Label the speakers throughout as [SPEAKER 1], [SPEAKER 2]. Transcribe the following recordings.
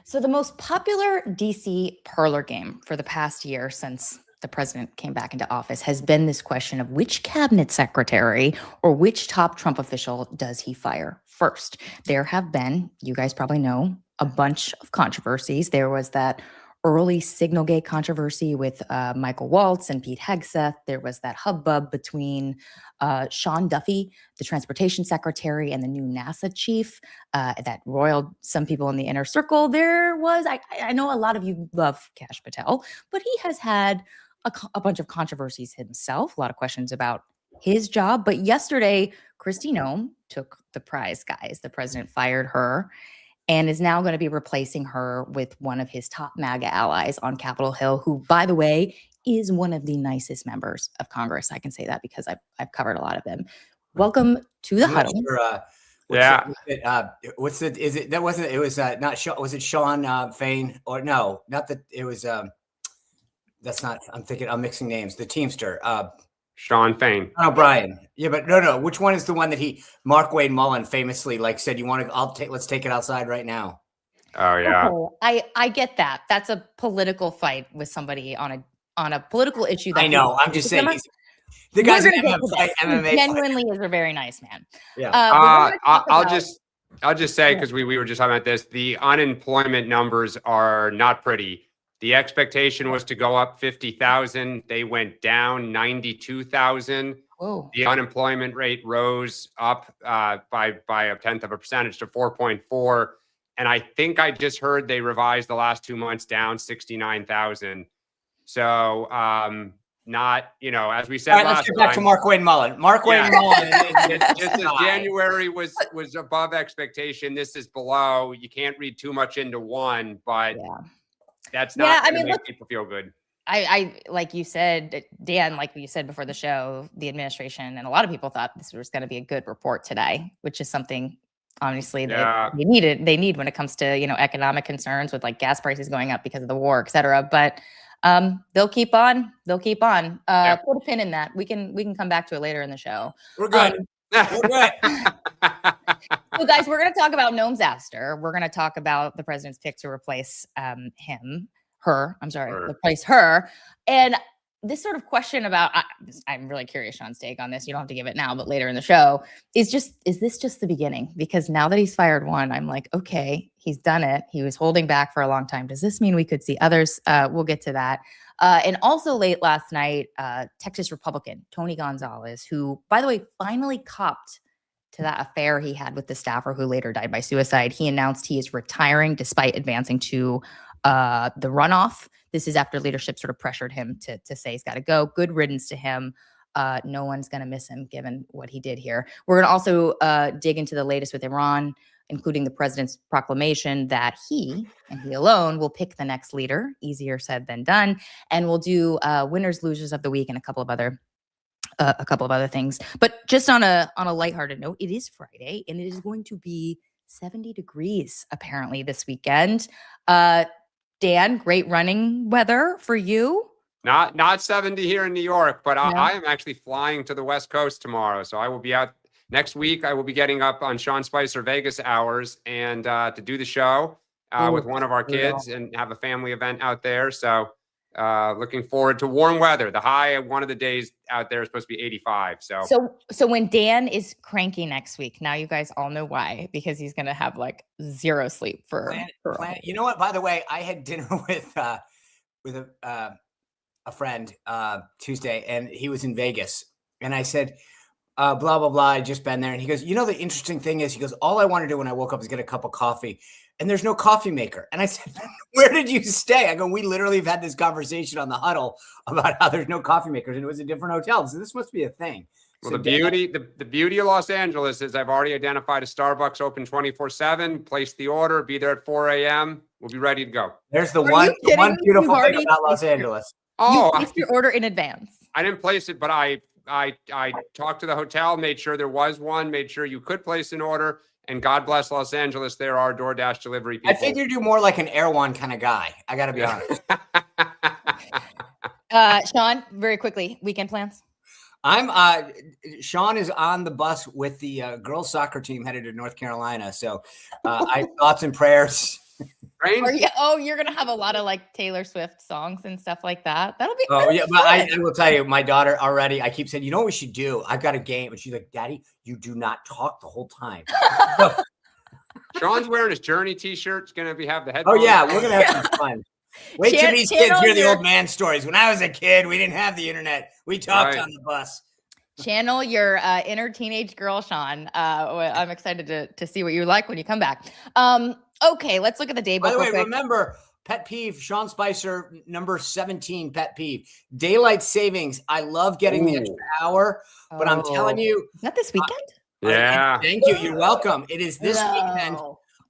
[SPEAKER 1] So the most popular DC parlor game for the past year since the president came back into office has been this question of which cabinet secretary or which top Trump official does he fire first? There have been, you guys probably know, a bunch of controversies. There was that early Signalgate controversy with Michael Waltz and Pete Hegseth. There was that hubbub between Sean Duffy, the transportation secretary, and the new NASA chief that roiled some people in the inner circle. There was, I know a lot of you love Kash Patel, but he has had a bunch of controversies himself, a lot of questions about his job. But yesterday, Kristi Noem took the prize, guys. The president fired her and is now going to be replacing her with one of his top MAGA allies on Capitol Hill, who, by the way, is one of the nicest members of Congress. I can say that because I've covered a lot of them. Welcome to the huddle.
[SPEAKER 2] Was it Sean Fain or no? Not that it was. That's not. I'm mixing names. The Teamster.
[SPEAKER 3] Sean Fain.
[SPEAKER 2] Oh, Brian. Yeah, but no. Which one is the one that Mark Wade Mullen famously said, let's take it outside right now.
[SPEAKER 3] Oh yeah.
[SPEAKER 1] Oh, I get that. That's a political fight with somebody on a political issue. That
[SPEAKER 2] I know. I'm just saying. The guy's an MMA
[SPEAKER 1] genuinely is a very nice man.
[SPEAKER 2] Yeah.
[SPEAKER 3] I'll just say, because we were just talking about this, the unemployment numbers are not pretty. The expectation was to go up 50,000. They went down 92,000.
[SPEAKER 1] Whoa.
[SPEAKER 3] The unemployment rate rose up by 0.1% to 4.4. And I think I just heard they revised the last 2 months down 69,000. So not, as we said
[SPEAKER 2] last time. Let's get back to Mark Wade Mullen. Mark Wade Mullen.
[SPEAKER 3] Just as January was above expectation, this is below. You can't read too much into one, but that's not going to make people feel good.
[SPEAKER 1] I like you said, Dan, like you said before the show, the administration and a lot of people thought this was going to be a good report today, which is something obviously they need when it comes to, economic concerns with like gas prices going up because of the war, et cetera. But they'll keep on. Put a pin in that. We can come back to it later in the show.
[SPEAKER 2] We're good. We're good.
[SPEAKER 1] So guys, we're going to talk about Noem's ouster. We're going to talk about the president's pick to replace replace her. And this sort of question about, I'm really curious Sean's take on this. You don't have to give it now, but later in the show, is this just the beginning? Because now that he's fired one, I'm like, okay, he's done it. He was holding back for a long time. Does this mean we could see others? We'll get to that. And also late last night, Texas Republican Tony Gonzalez, who, by the way, finally copped to that affair he had with the staffer who later died by suicide. He announced he is retiring despite advancing to the runoff. This is after leadership sort of pressured him to say he's got to go. Good riddance to him. No one's going to miss him given what he did here. We're going to also dig into the latest with Iran, including the president's proclamation that he, and he alone, will pick the next leader. Easier said than done. And we'll do winners, losers of the week and a couple of other things. But just on a lighthearted note, it is Friday and it is going to be 70 degrees apparently this weekend. Dan, great running weather for you.
[SPEAKER 3] Not 70 here in New York, but I am actually flying to the West Coast tomorrow. So I will be out next week. I will be getting up on Sean Spicer Vegas hours and to do the show with one of our kids and have a family event out there. So looking forward to warm weather. The high one of the days out there is supposed to be 85. So
[SPEAKER 1] when Dan is cranky next week, now you guys all know why, because he's going to have like zero sleep for
[SPEAKER 2] You know what? By the way, I had dinner with a friend Tuesday, and he was in Vegas, and I said, blah, blah, blah. I just been there. And he goes, the interesting thing is, he goes, all I want to do when I woke up is get a cup of coffee. And there's no coffee maker. And I said, where did you stay? I go, we literally have had this conversation on the huddle about how there's no coffee makers, and it was a different hotel. So this must be a thing.
[SPEAKER 3] Well, the beauty of Los Angeles is I've already identified a Starbucks open 24/7, place the order, be there at 4 a.m. We'll be ready to go.
[SPEAKER 2] There's the one beautiful thing about Los Angeles.
[SPEAKER 1] You placed your order in advance.
[SPEAKER 3] I didn't place it, but I talked to the hotel, made sure there was one, made sure you could place an order. And God bless Los Angeles. There are DoorDash delivery people.
[SPEAKER 2] I figured you're more like an Erewhon kind of guy. I got to be honest.
[SPEAKER 1] Sean, very quickly, weekend plans?
[SPEAKER 2] Sean is on the bus with the girls soccer team headed to North Carolina. So I thoughts and prayers.
[SPEAKER 1] You're going to have a lot of like Taylor Swift songs and stuff like that. That'll be
[SPEAKER 2] yeah, but I will tell you, my daughter already, I keep saying, you know what we should do? I've got a game. And she's like, Daddy, you do not talk the whole time.
[SPEAKER 3] Sean's wearing his Journey t-shirt. He's going to have the headphones.
[SPEAKER 2] Oh, yeah, we're going to have some fun. Wait till these kids hear the old man stories. When I was a kid, we didn't have the internet. We talked on the bus.
[SPEAKER 1] Channel your inner teenage girl, Sean. I'm excited to see what you like when you come back. Okay, let's look at the day book.
[SPEAKER 2] By the way, remember, pet peeve, Sean Spicer, number 17 pet peeve. Daylight savings. I love getting the extra hour, but I'm telling you.
[SPEAKER 1] Is that this weekend?
[SPEAKER 3] Yeah.
[SPEAKER 2] Thank you. You're welcome. It is this weekend.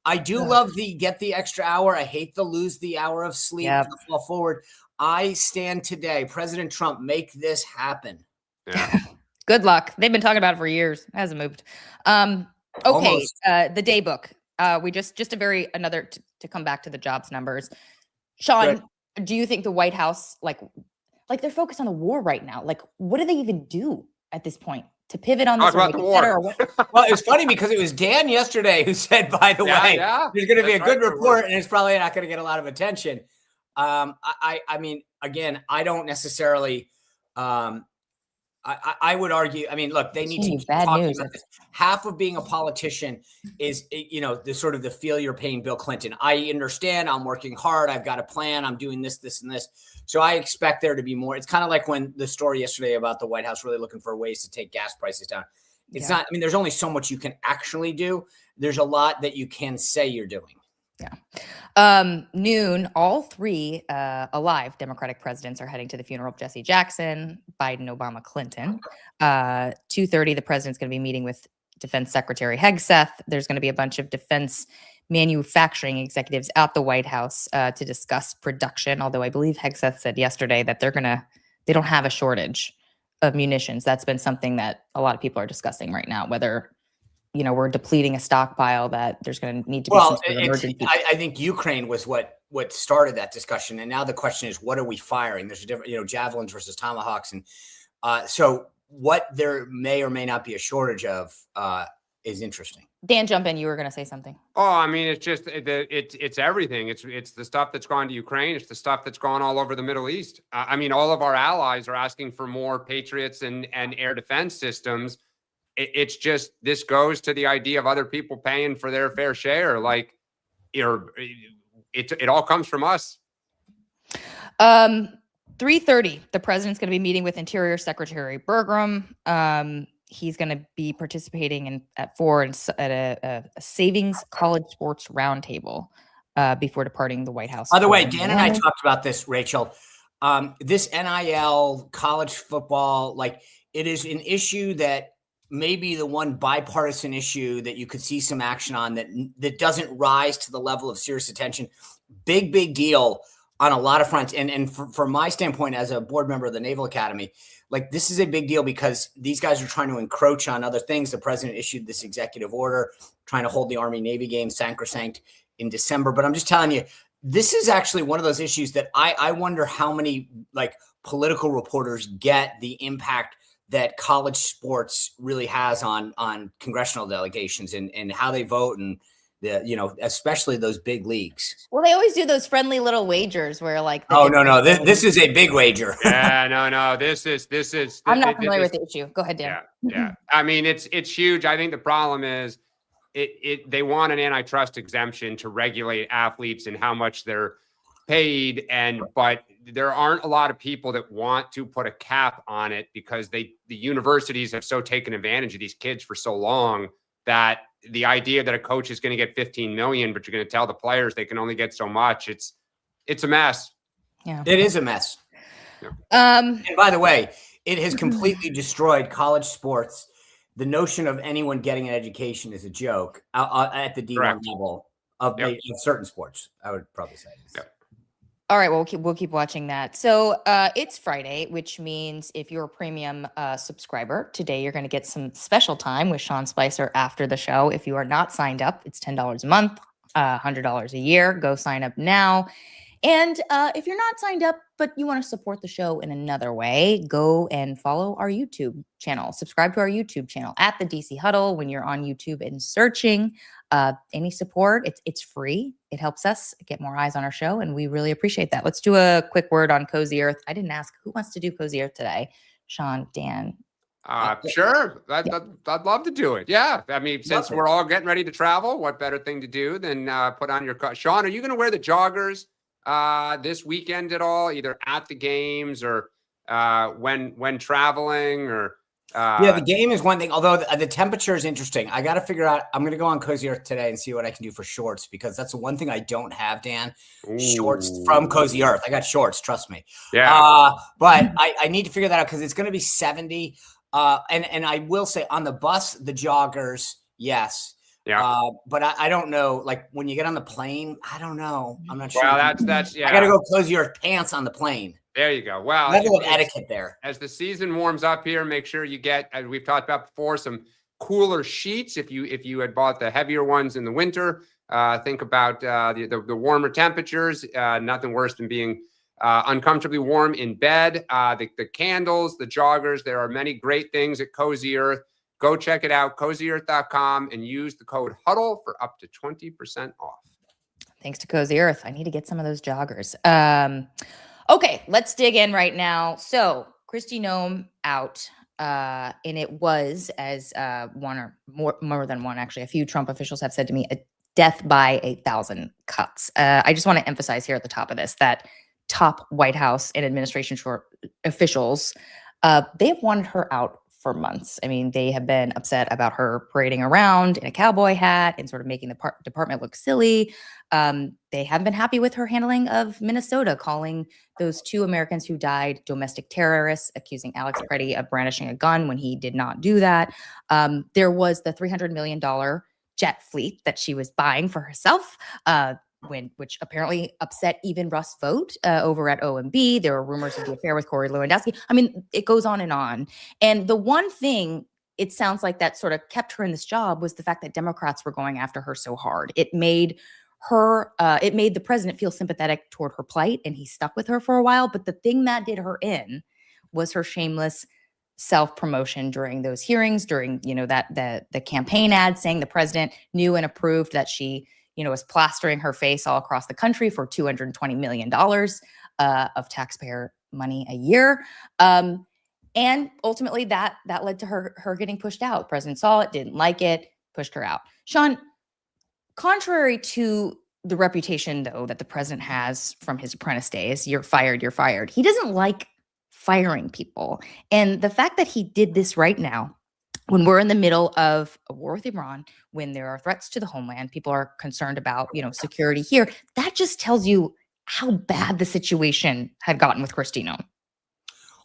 [SPEAKER 2] I do love the get the extra hour. I hate the lose the hour of sleep. Fall forward. I stand today. President Trump, make this happen.
[SPEAKER 3] Yeah.
[SPEAKER 1] Good luck. They've been talking about it for years. It hasn't moved. Okay. The day book. We just to come back to the jobs numbers. Sean, do you think the White House, like they're focused on the war right now? Like, what do they even do at this point to pivot on this?
[SPEAKER 3] Talk about the war.
[SPEAKER 2] Well, it was funny because it was Dan yesterday who said, by the way, there's going to be a good report and it's probably not going to get a lot of attention. I mean, again, I don't necessarily, I would argue, I mean, look, they need to keep talking about this. Half of being a politician is, the sort of the feel your pain Bill Clinton. I understand. I'm working hard. I've got a plan. I'm doing this, this, and this. So I expect there to be more. It's kind of like when the story yesterday about the White House really looking for ways to take gas prices down. It's not, I mean, there's only so much you can actually do. There's a lot that you can say you're doing.
[SPEAKER 1] Yeah. Noon, all three alive Democratic presidents are heading to the funeral of Jesse Jackson, Biden, Obama, Clinton. 2:30, the president's going to be meeting with Defense Secretary Hegseth. There's going to be a bunch of defense manufacturing executives at the White House to discuss production. Although I believe Hegseth said yesterday that they don't have a shortage of munitions. That's been something that a lot of people are discussing right now, whether we're depleting a stockpile, that there's going to need to be some sort of emergency.
[SPEAKER 2] I think Ukraine was what started that discussion. And now the question is, what are we firing? There's a different, javelins versus tomahawks. And so what there may or may not be a shortage of is interesting.
[SPEAKER 1] Dan, jump in. You were going to say something.
[SPEAKER 3] Oh, I mean, it's just, it's everything. It's the stuff that's gone to Ukraine. It's the stuff that's gone all over the Middle East. I mean, all of our allies are asking for more Patriots and air defense systems. It's just, this goes to the idea of other people paying for their fair share. Like, it all comes from us.
[SPEAKER 1] 3:30, the president's going to be meeting with Interior Secretary Bergrum. He's going to be participating at 4 at a savings college sports roundtable before departing the White House.
[SPEAKER 2] By the way, Dan and I talked about this, Rachel. This NIL, college football, like, it is an issue that maybe the one bipartisan issue that you could see some action on that doesn't rise to the level of serious attention. Big deal on a lot of fronts. And from my standpoint as a board member of the Naval Academy, like, this is a big deal because these guys are trying to encroach on other things. The president issued this executive order trying to hold the Army-Navy game sacrosanct in December. But I'm just telling you, this is actually one of those issues that I wonder how many political reporters get the impact that college sports really has on congressional delegations and how they vote and especially those big leagues.
[SPEAKER 1] Well, they always do those friendly little wagers where
[SPEAKER 2] no. This is a big wager.
[SPEAKER 3] Yeah, no. This is.
[SPEAKER 1] I'm not familiar with the issue. Go ahead, Dan.
[SPEAKER 3] Yeah. I mean, it's huge. I think the problem is they want an antitrust exemption to regulate athletes and how much they're paid, but there aren't a lot of people that want to put a cap on it because the universities have so taken advantage of these kids for so long that the idea that a coach is going to get 15 million, but you're going to tell the players they can only get so much. It's a mess.
[SPEAKER 1] Yeah,
[SPEAKER 2] it is a mess.
[SPEAKER 3] Yeah.
[SPEAKER 2] And by the way, it has completely destroyed college sports. The notion of anyone getting an education is a joke at the D1 level of certain sports, I would probably say.
[SPEAKER 3] Yep.
[SPEAKER 1] All right, well, we'll keep watching that. So it's Friday, which means if you're a premium subscriber, today you're going to get some special time with Sean Spicer after the show. If you are not signed up, it's $10 a month, $100 a year. Go sign up now. And if you're not signed up, but you want to support the show in another way, go and follow our YouTube channel. Subscribe to our YouTube channel at the DC Huddle. When you're on YouTube and searching any support, it's free. It helps us get more eyes on our show, and we really appreciate that. Let's do a quick word on Cozy Earth. I didn't ask who wants to do Cozy Earth today. Sean, Dan.
[SPEAKER 3] Sure. I'd love to do it. Yeah. I mean, since we're all getting ready to travel, what better thing to do than put on your Sean, are you going to wear the joggers this weekend at all, either at the games or when traveling or
[SPEAKER 2] yeah, the game is one thing, although the temperature is interesting. I got to figure out, I'm going to go on Cozy Earth today and see what I can do for shorts, because that's the one thing I don't have, Dan. Shorts from Cozy Earth. I got shorts, trust me.
[SPEAKER 3] Yeah.
[SPEAKER 2] But I need to figure that out because it's going to be 70. And I will say on the bus, the joggers, yes.
[SPEAKER 3] Yeah.
[SPEAKER 2] But I don't know, like when you get on the plane, I don't know. I'm not sure.
[SPEAKER 3] Well, that's yeah.
[SPEAKER 2] I got to go Cozy Earth pants on the plane.
[SPEAKER 3] There you go. Well,
[SPEAKER 2] level of etiquette there.
[SPEAKER 3] As the season warms up here, make sure you get, as we've talked about before, some cooler sheets. If you had bought the heavier ones in the winter, think about the warmer temperatures. Nothing worse than being uncomfortably warm in bed. The candles, the joggers. There are many great things at Cozy Earth. Go check it out, CozyEarth.com, and use the code HUDDLE for up to 20% off. Thanks to Cozy Earth. I need to get some of those joggers.
[SPEAKER 1] Okay, let's dig in right now. So Kristi Noem out, and it was, as one or more than one, actually, a few Trump officials have said to me, a death by 1,000 cuts. I just want to emphasize here at the top of this that top White House and administration officials, they have wanted her out for months. I mean, they have been upset about her parading around in a cowboy hat and sort of making the department look silly. They haven't been happy with her handling of Minnesota, calling those 2 Americans who died domestic terrorists, accusing Alex Preddy of brandishing a gun when he did not do that. There was the $300 million jet fleet that she was buying for herself, which apparently upset even Russ Vought over at OMB. There were rumors of the affair with Corey Lewandowski. I mean, it goes on. And the one thing it sounds like that sort of kept her in this job was the fact that Democrats were going after her so hard. It made the president feel sympathetic toward her plight, and he stuck with her for a while. But the thing that did her in was her shameless self-promotion during those hearings, during, the campaign ad saying the president knew and approved that she was plastering her face all across the country for $220 million of taxpayer money a year. And ultimately that led to her getting pushed out. The president saw it, didn't like it, pushed her out. Sean, contrary to the reputation, though, that the president has from his apprentice days, you're fired, he doesn't like firing people. And the fact that he did this right now, when we're in the middle of a war with Iran, when there are threats to the homeland, people are concerned about, security here. That just tells you how bad the situation had gotten with Kristi Noem.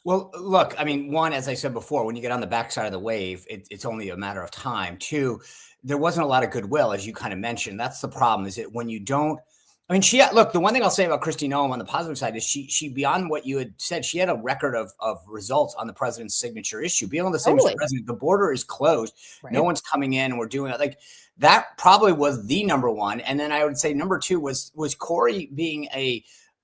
[SPEAKER 2] Well, look, I mean, one, as I said before, when you get on the backside of the wave, it's only a matter of time. Two, there wasn't a lot of goodwill, as you kind of mentioned. That's the problem, is that when you don't, I mean, the one thing I'll say about Kristi Noem on the positive side is she beyond what you had said, she had a record of results on the president's signature issue. Being able to say, Mr. President, the border is closed. Right. No one's coming in, and we're doing it. Like, that probably was the number one. And then I would say number two was Corey being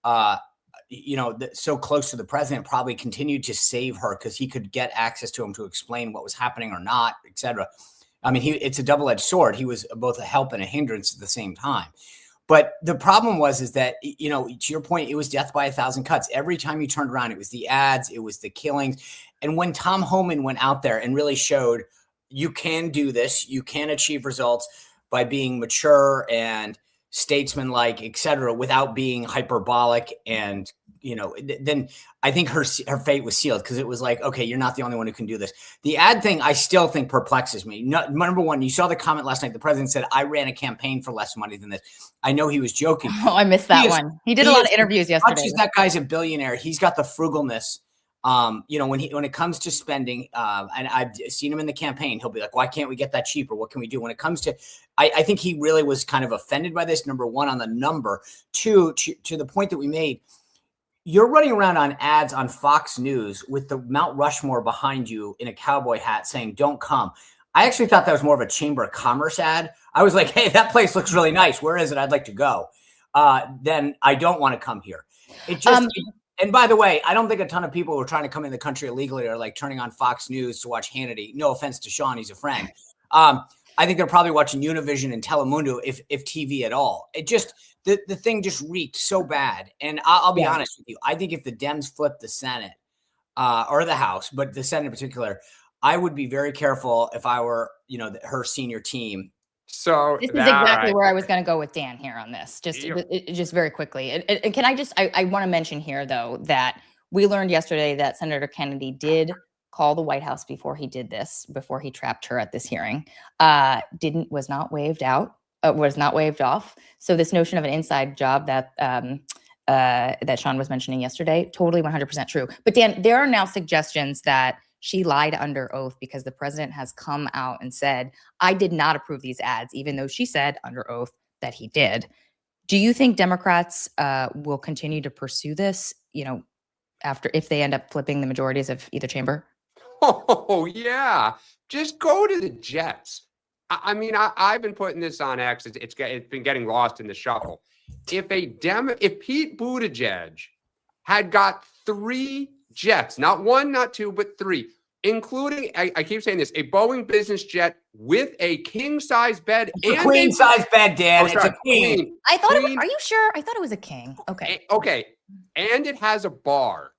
[SPEAKER 2] so close to the president probably continued to save her, because he could get access to him to explain what was happening or not, et cetera. I mean, it's a double-edged sword. He was both a help and a hindrance at the same time. But the problem is that, to your point, it was death by 1,000 cuts. Every time you turned around, it was the ads, it was the killings. And when Tom Homan went out there and really showed you can do this, you can achieve results by being mature and statesman-like, et cetera, without being hyperbolic, and then I think her fate was sealed, because it was like, okay, you're not the only one who can do this. The ad thing I still think perplexes me. Number one, you saw the comment last night. The president said, I ran a campaign for less money than this. I know he was joking.
[SPEAKER 1] Oh, I missed that one. He did a lot of interviews yesterday.
[SPEAKER 2] Not just that guy's a billionaire. He's got the frugalness When it comes to spending, and I've seen him in the campaign, he'll be like, why can't we get that cheaper? What can we do? When it comes to, I think he really was kind of offended by this. Number one, on the number. Two, to the point that we made, you're running around on ads on Fox News with the Mount Rushmore behind you in a cowboy hat saying, don't come. I actually thought that was more of a Chamber of Commerce ad. I was like, hey, that place looks really nice. Where is it? I'd like to go. Then I don't want to come here. And by the way, I don't think a ton of people who are trying to come in the country illegally are like turning on Fox News to watch Hannity. No offense to Sean, he's a friend. I think they're probably watching Univision and Telemundo, if TV at all. It just, the thing just reeked so bad. And I'll be honest with you. I think if the Dems flip the Senate or the House, but the Senate in particular, I would be very careful if I were, her senior team.
[SPEAKER 1] So this is exactly where I was going to go with Dan here on this, just very quickly. And can I want to mention here, though, that we learned yesterday that Senator Kennedy did call the White House before he did this, before he trapped her at this hearing, was not waived off. So this notion of an inside job that Sean was mentioning yesterday, totally 100% true. But Dan, there are now suggestions that she lied under oath because the president has come out and said, I did not approve these ads, even though she said under oath that he did. Do you think Democrats will continue to pursue this, if they end up flipping the majorities of either chamber?
[SPEAKER 3] Oh, yeah. Just go to the Jets. I mean, I've been putting this on X. It's been getting lost in the shuffle. If Pete Buttigieg had got 3 jets, not 1, not 2, but 3, including, I keep saying this, a Boeing business jet with a king-size bed.
[SPEAKER 2] It's a queen-size bed, Dan. It's a queen.
[SPEAKER 1] I thought it was, are you sure? I thought it was a king. Okay.
[SPEAKER 3] Okay. And it has a bar.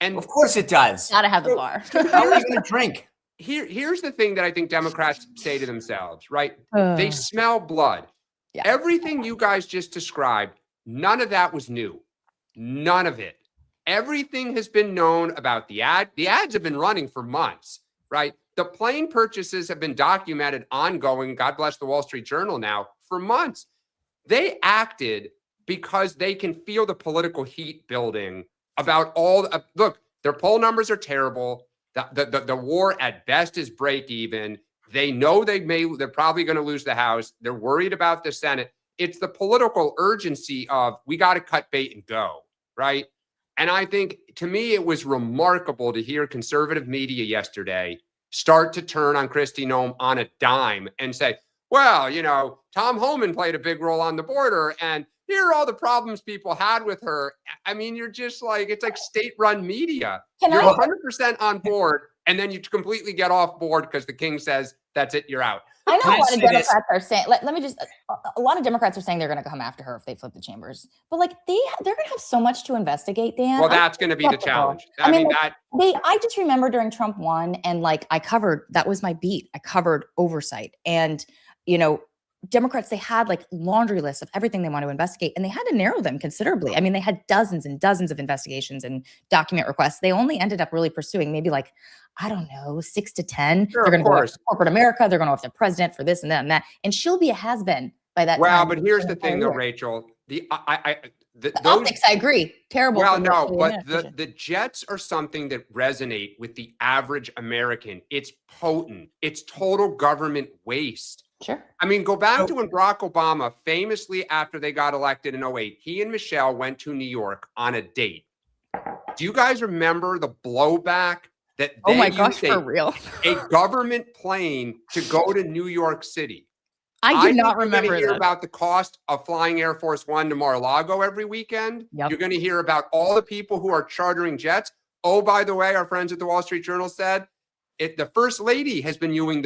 [SPEAKER 3] And
[SPEAKER 2] of course it does.
[SPEAKER 1] Gotta have the bar.
[SPEAKER 2] How are you going to drink?
[SPEAKER 3] Here's the thing that I think Democrats say to themselves, right? They smell blood. Yeah. Everything you guys just described, none of that was new. None of it. Everything has been known about the ad. The ads have been running for months, right? The plane purchases have been documented ongoing. God bless the Wall Street Journal now for months. They acted because they can feel the political heat building about look, their poll numbers are terrible. The war at best is break even. They know they're probably going to lose the House. They're worried about the Senate. It's the political urgency of we got to cut bait and go, right? And I think, to me, it was remarkable to hear conservative media yesterday start to turn on Kristi Noem on a dime and say, well, Tom Homan played a big role on the border, and here are all the problems people had with her. I mean, you're just like, it's like state-run media. You're 100% on board, and then you completely get off board because the king says, that's it, you're out.
[SPEAKER 1] I know a lot of Democrats are saying, let me just, a lot of Democrats are saying they're going to come after her if they flip the chambers. But they're going to have so much to investigate, Dan.
[SPEAKER 3] Well, that's going to be the challenge.
[SPEAKER 1] I just remember during Trump 1, and that was my beat. I covered oversight. And, Democrats, they had laundry lists of everything they want to investigate, and they had to narrow them considerably. I mean, they had dozens and dozens of investigations and document requests. They only ended up really pursuing maybe 6 to 10.
[SPEAKER 3] Sure,
[SPEAKER 1] they're going to go after corporate America. They're going to go after the president for this and that and that. And she'll be a has-been by that time.
[SPEAKER 3] Well, but here's the thing, though, Rachel. The
[SPEAKER 1] optics, I agree. Terrible.
[SPEAKER 3] Well, no, but the jets are something that resonate with the average American. It's potent. It's total government waste.
[SPEAKER 1] Sure.
[SPEAKER 3] I mean, go back to when Barack Obama, famously after they got elected in 2008, he and Michelle went to New York on a date. Do you guys remember the blowback that they used
[SPEAKER 1] for real.
[SPEAKER 3] a government plane to go to New York City?
[SPEAKER 1] I do not remember
[SPEAKER 3] You're going to hear about the cost of flying Air Force One to Mar-a-Lago every weekend.
[SPEAKER 1] Yep.
[SPEAKER 3] You're going to hear about all the people who are chartering jets. Oh, by the way, our friends at the Wall Street Journal said the first lady has been using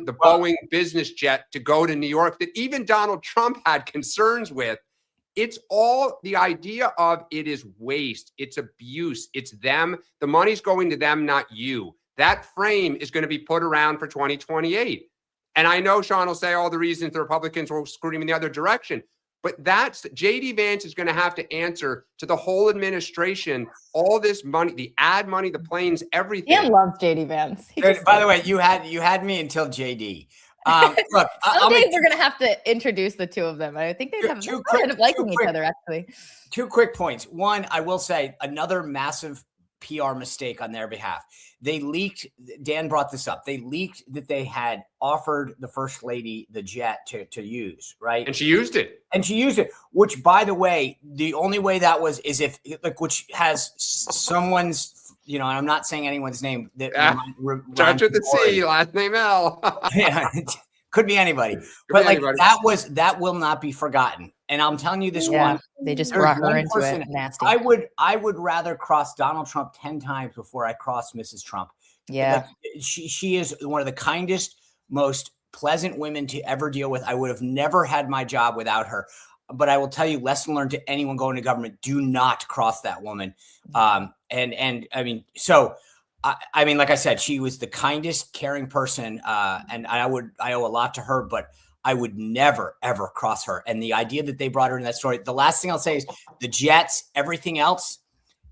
[SPEAKER 3] the Boeing business jet to go to New York that even Donald Trump had concerns with. It's all the idea of it is waste. It's abuse. It's them. The money's going to them, not you. That frame is going to be put around for 2028. And I know Sean will say all the reasons the Republicans will scream in the other direction. But J.D. Vance is going to have to answer to the whole administration, all this money, the ad money, the planes, everything.
[SPEAKER 1] Dan loves J.D. Vance.
[SPEAKER 2] By the way, you had me until J.D. Look,
[SPEAKER 1] someday they're going to have to introduce the two of them. I think they'd have a liking each other, actually.
[SPEAKER 2] 2 quick points. One, I will say another massive PR mistake on their behalf. They leaked, Dan brought this up, they leaked that they had offered the First Lady the jet to use, right?
[SPEAKER 3] And she used it.
[SPEAKER 2] And she used it, which, by the way, the only way that was is if, like, which has someone's, you know, and I'm not saying anyone's name. That
[SPEAKER 3] Starts with the C, last name L.
[SPEAKER 2] Yeah, could be anybody. But like anybody. That will not be forgotten. And I'm telling you this one.
[SPEAKER 1] They just brought her into it. Nasty.
[SPEAKER 2] I would rather cross Donald Trump 10 times before I cross Mrs. Trump.
[SPEAKER 1] Yeah.
[SPEAKER 2] Like, she is one of the kindest, most pleasant women to ever deal with. I would have never had my job without her. But I will tell you, lesson learned to anyone going to government: do not cross that woman. And I mean, so I mean, like I said, she was the kindest, caring person, and I owe a lot to her. But I would never, ever cross her. And the idea that they brought her in that story, the last thing I'll say is the jets, everything else,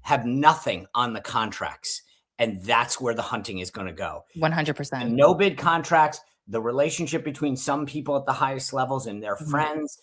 [SPEAKER 2] have nothing on the contracts. And that's where the hunting is going to go.
[SPEAKER 1] 100%.
[SPEAKER 2] No bid contracts, the relationship between some people at the highest levels and their friends.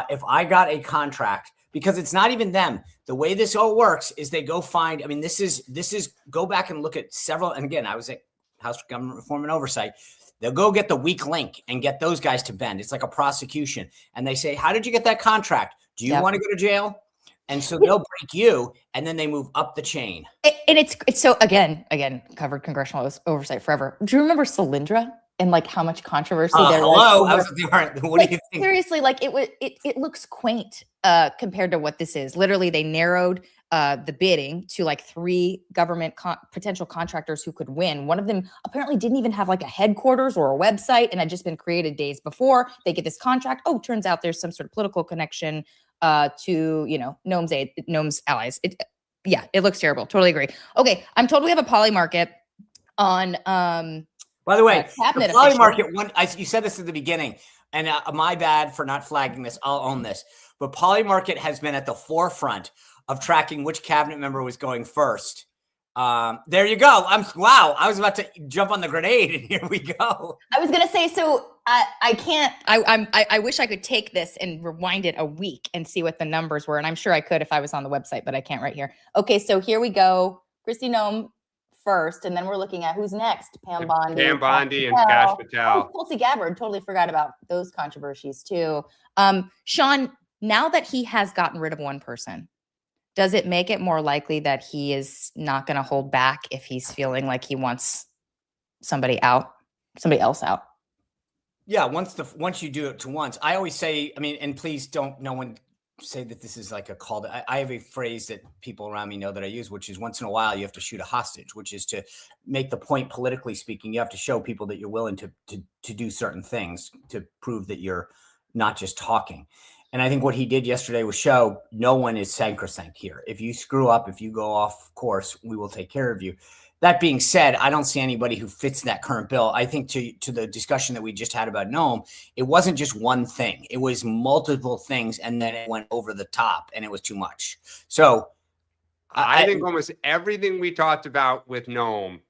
[SPEAKER 2] If I got a contract, because it's not even them, the way this all works is they go find, I mean, this is go back and look at several. And again, I was at House Government Reform and Oversight. They'll go get the weak link and get those guys to bend. It's like a prosecution. And they say, how did you get that contract? Do you want to go to jail? And so they'll break you, and then they move up the chain.
[SPEAKER 1] And it's so, again, covered congressional oversight forever. Do you remember Solyndra and like how much controversy there was?
[SPEAKER 2] What do you think?
[SPEAKER 1] Seriously, like it looks quaint compared to what this is. Literally, they narrowed the bidding to like 3 government potential contractors who could win. One of them apparently didn't even have like a headquarters or a website and had just been created days before. They get this contract. Oh, turns out there's some sort of political connection to, you know, Noem's allies. It looks terrible. Totally agree. Okay, I'm told we have a poly market on
[SPEAKER 2] by the way, the poly market one. You said this at the beginning, and my bad for not flagging this. I'll own this. But poly market has been at the forefront of tracking which cabinet member was going first. There you go. Wow. I was about to jump on the grenade, and here we go.
[SPEAKER 1] I was gonna say, so I can't. I wish I could take this and rewind it a week and see what the numbers were, and I'm sure I could if I was on the website, but I can't right here. Okay, so here we go. Kristi Noem first, and then we're looking at who's next. Pam Bondi
[SPEAKER 3] and Kash Patel.
[SPEAKER 1] Oh, Tulsi Gabbard. Totally forgot about those controversies too. Sean, now that he has gotten rid of one person, does it make it more likely that he is not going to hold back if he's feeling like he wants somebody else out?
[SPEAKER 2] Yeah, once you do it to once. I always say, I mean, and please don't no one say that this is like a call to, I have a phrase that people around me know that I use, which is once in a while you have to shoot a hostage, which is to make the point, politically speaking. You have to show people that you're willing to do certain things to prove that you're not just talking. And I think what he did yesterday was show no one is sacrosanct here. If you screw up, if you go off course, we will take care of you. That being said, I don't see anybody who fits that current bill. I think to the discussion that we just had about Noem, it wasn't just one thing. It was multiple things, and then it went over the top, and it was too much. So
[SPEAKER 3] I think almost everything we talked about with Noem,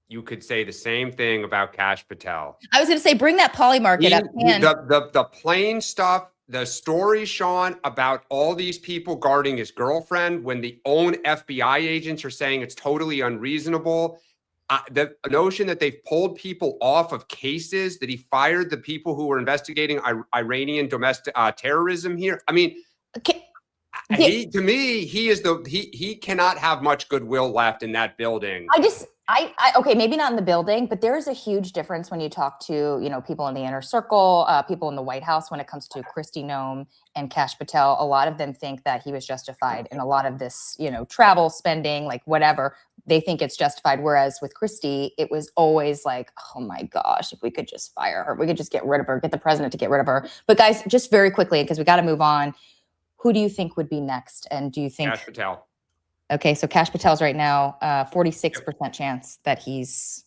[SPEAKER 3] you could say the same thing about Kash Patel.
[SPEAKER 1] I was going to say, bring that poly market up.
[SPEAKER 3] The plain stuff. The story, Sean, about all these people guarding his girlfriend when the own FBI agents are saying it's totally unreasonable. The notion that they've pulled people off of cases, that he fired the people who were investigating Iranian domestic terrorism here. I mean, to me, he cannot have much goodwill left in that building.
[SPEAKER 1] Okay, maybe not in the building, but there is a huge difference when you talk to, you know, people in the inner circle, people in the White House when it comes to Kristi Noem and Kash Patel. A lot of them think that he was justified in a lot of this, you know, travel spending, like whatever. They think it's justified. Whereas with Kristi, it was always like, oh my gosh, if we could just fire her, we could just get rid of her, get the president to get rid of her. But guys, just very quickly, because we got to move on. Who do you think would be next? And do you think
[SPEAKER 3] Kash Patel?
[SPEAKER 1] Okay, so Kash Patel's right now 46% chance that he's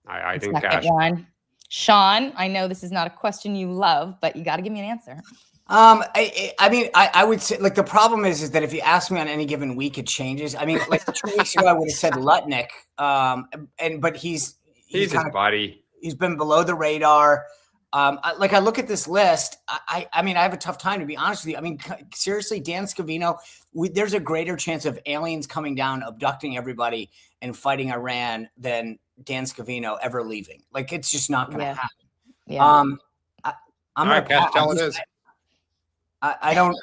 [SPEAKER 3] I think Kash.
[SPEAKER 1] One. Sean, I know this is not a question you love, but you got to give me an answer.
[SPEAKER 2] I mean, I would say, like, the problem is that if you ask me on any given week, it changes. I mean, like 2 weeks ago, I would have said Lutnick, but he's
[SPEAKER 3] his buddy.
[SPEAKER 2] He's been below the radar. I look at this list. I mean, I have a tough time, to be honest with you. I mean, seriously, Dan Scavino, there's a greater chance of aliens coming down, abducting everybody, and fighting Iran than Dan Scavino ever leaving. Like, it's just not going to happen.
[SPEAKER 1] Yeah.
[SPEAKER 2] I'm going to
[SPEAKER 3] tell it is.
[SPEAKER 2] I don't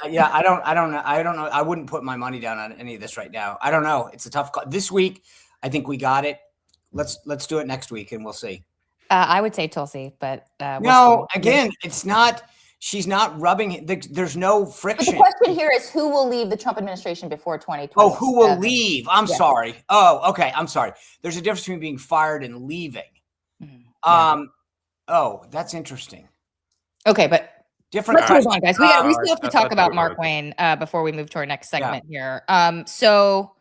[SPEAKER 2] know. I wouldn't put my money down on any of this right now. I don't know. It's a tough call. This week, I think we got it. Let's do it next week and we'll see.
[SPEAKER 1] I would say Tulsi, but
[SPEAKER 2] no, again, it's not. She's not rubbing. There's no friction.
[SPEAKER 1] But the question here is who will leave the Trump administration before 2020?
[SPEAKER 2] Oh, who will leave? I'm sorry. Oh, okay. I'm sorry. There's a difference between being fired and leaving. Oh, that's interesting.
[SPEAKER 1] Okay, but
[SPEAKER 2] different.
[SPEAKER 1] Let's move on, guys. We still have to talk about Mark Wayne before we move to our next segment here. So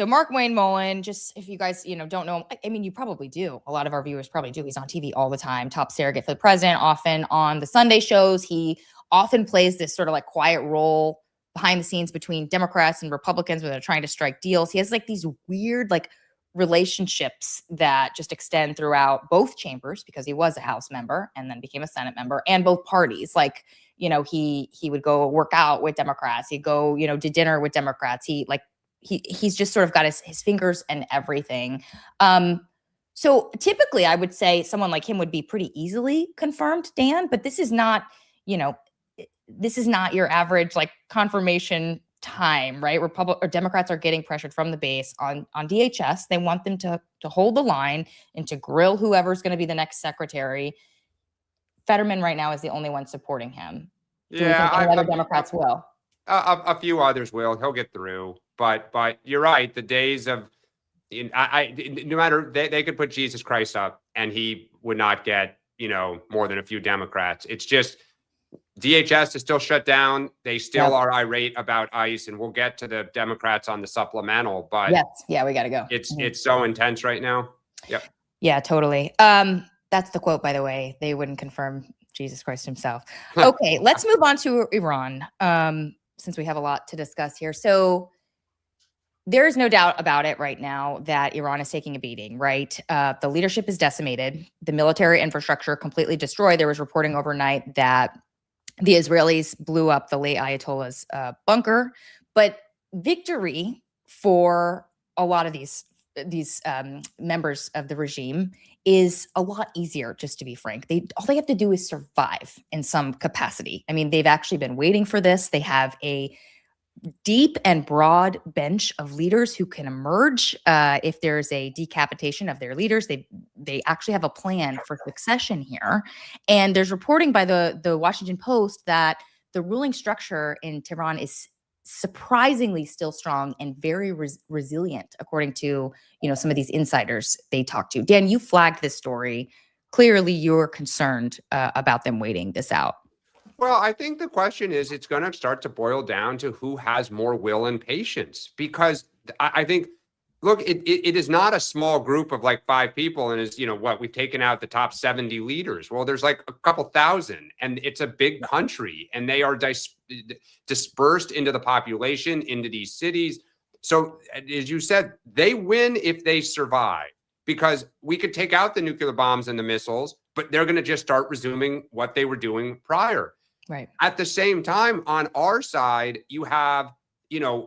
[SPEAKER 1] Mark Wayne Mullen, just if you guys, don't know him, I mean, you probably do. A lot of our viewers probably do. He's on TV all the time, top surrogate for the president, often on the Sunday shows. He often plays this sort of like quiet role behind the scenes between Democrats and Republicans when they're trying to strike deals. He has like these weird like relationships that just extend throughout both chambers because he was a House member and then became a Senate member, and both parties. Like, he would go work out with Democrats. He'd go, to dinner with Democrats. He's just sort of got his fingers in everything. So typically I would say someone like him would be pretty easily confirmed, Dan, but this is not your average like confirmation time, right? Democrats are getting pressured from the base on DHS. They want them to hold the line and to grill whoever's going to be the next secretary. Fetterman right now is the only one supporting him.
[SPEAKER 3] Yeah,
[SPEAKER 1] other Democrats will.
[SPEAKER 3] A few others will. He'll get through. But you're right. The days of, no matter, they could put Jesus Christ up and he would not get, more than a few Democrats. It's just DHS is still shut down. They still are irate about ICE, and we'll get to the Democrats on the supplemental. But
[SPEAKER 1] we got to go.
[SPEAKER 3] It's so intense right now. Yep.
[SPEAKER 1] Yeah, totally. That's the quote, by the way. They wouldn't confirm Jesus Christ himself. Okay, let's move on to Iran, since we have a lot to discuss here. So there is no doubt about it right now that Iran is taking a beating, right? The leadership is decimated. The military infrastructure completely destroyed. There was reporting overnight that the Israelis blew up the late Ayatollah's bunker. But victory for a lot of these members of the regime is a lot easier, just to be frank. All they have to do is survive in some capacity. I mean, they've actually been waiting for this. They have a deep and broad bench of leaders who can emerge if there's a decapitation of their leaders. They actually have a plan for succession here. And there's reporting by the Washington Post that the ruling structure in Tehran is surprisingly still strong and very resilient, according to some of these insiders they talked to. Dan, you flagged this story. Clearly, you're concerned about them waiting this out.
[SPEAKER 3] Well, I think the question is, it's going to start to boil down to who has more will and patience, because I think, look, it is not a small group of like 5 people and is, we've taken out the top 70 leaders. Well, there's like a couple thousand, and it's a big country, and they are dispersed into the population, into these cities. So as you said, they win if they survive, because we could take out the nuclear bombs and the missiles, but they're going to just start resuming what they were doing prior.
[SPEAKER 1] Right.
[SPEAKER 3] At the same time, on our side, you have,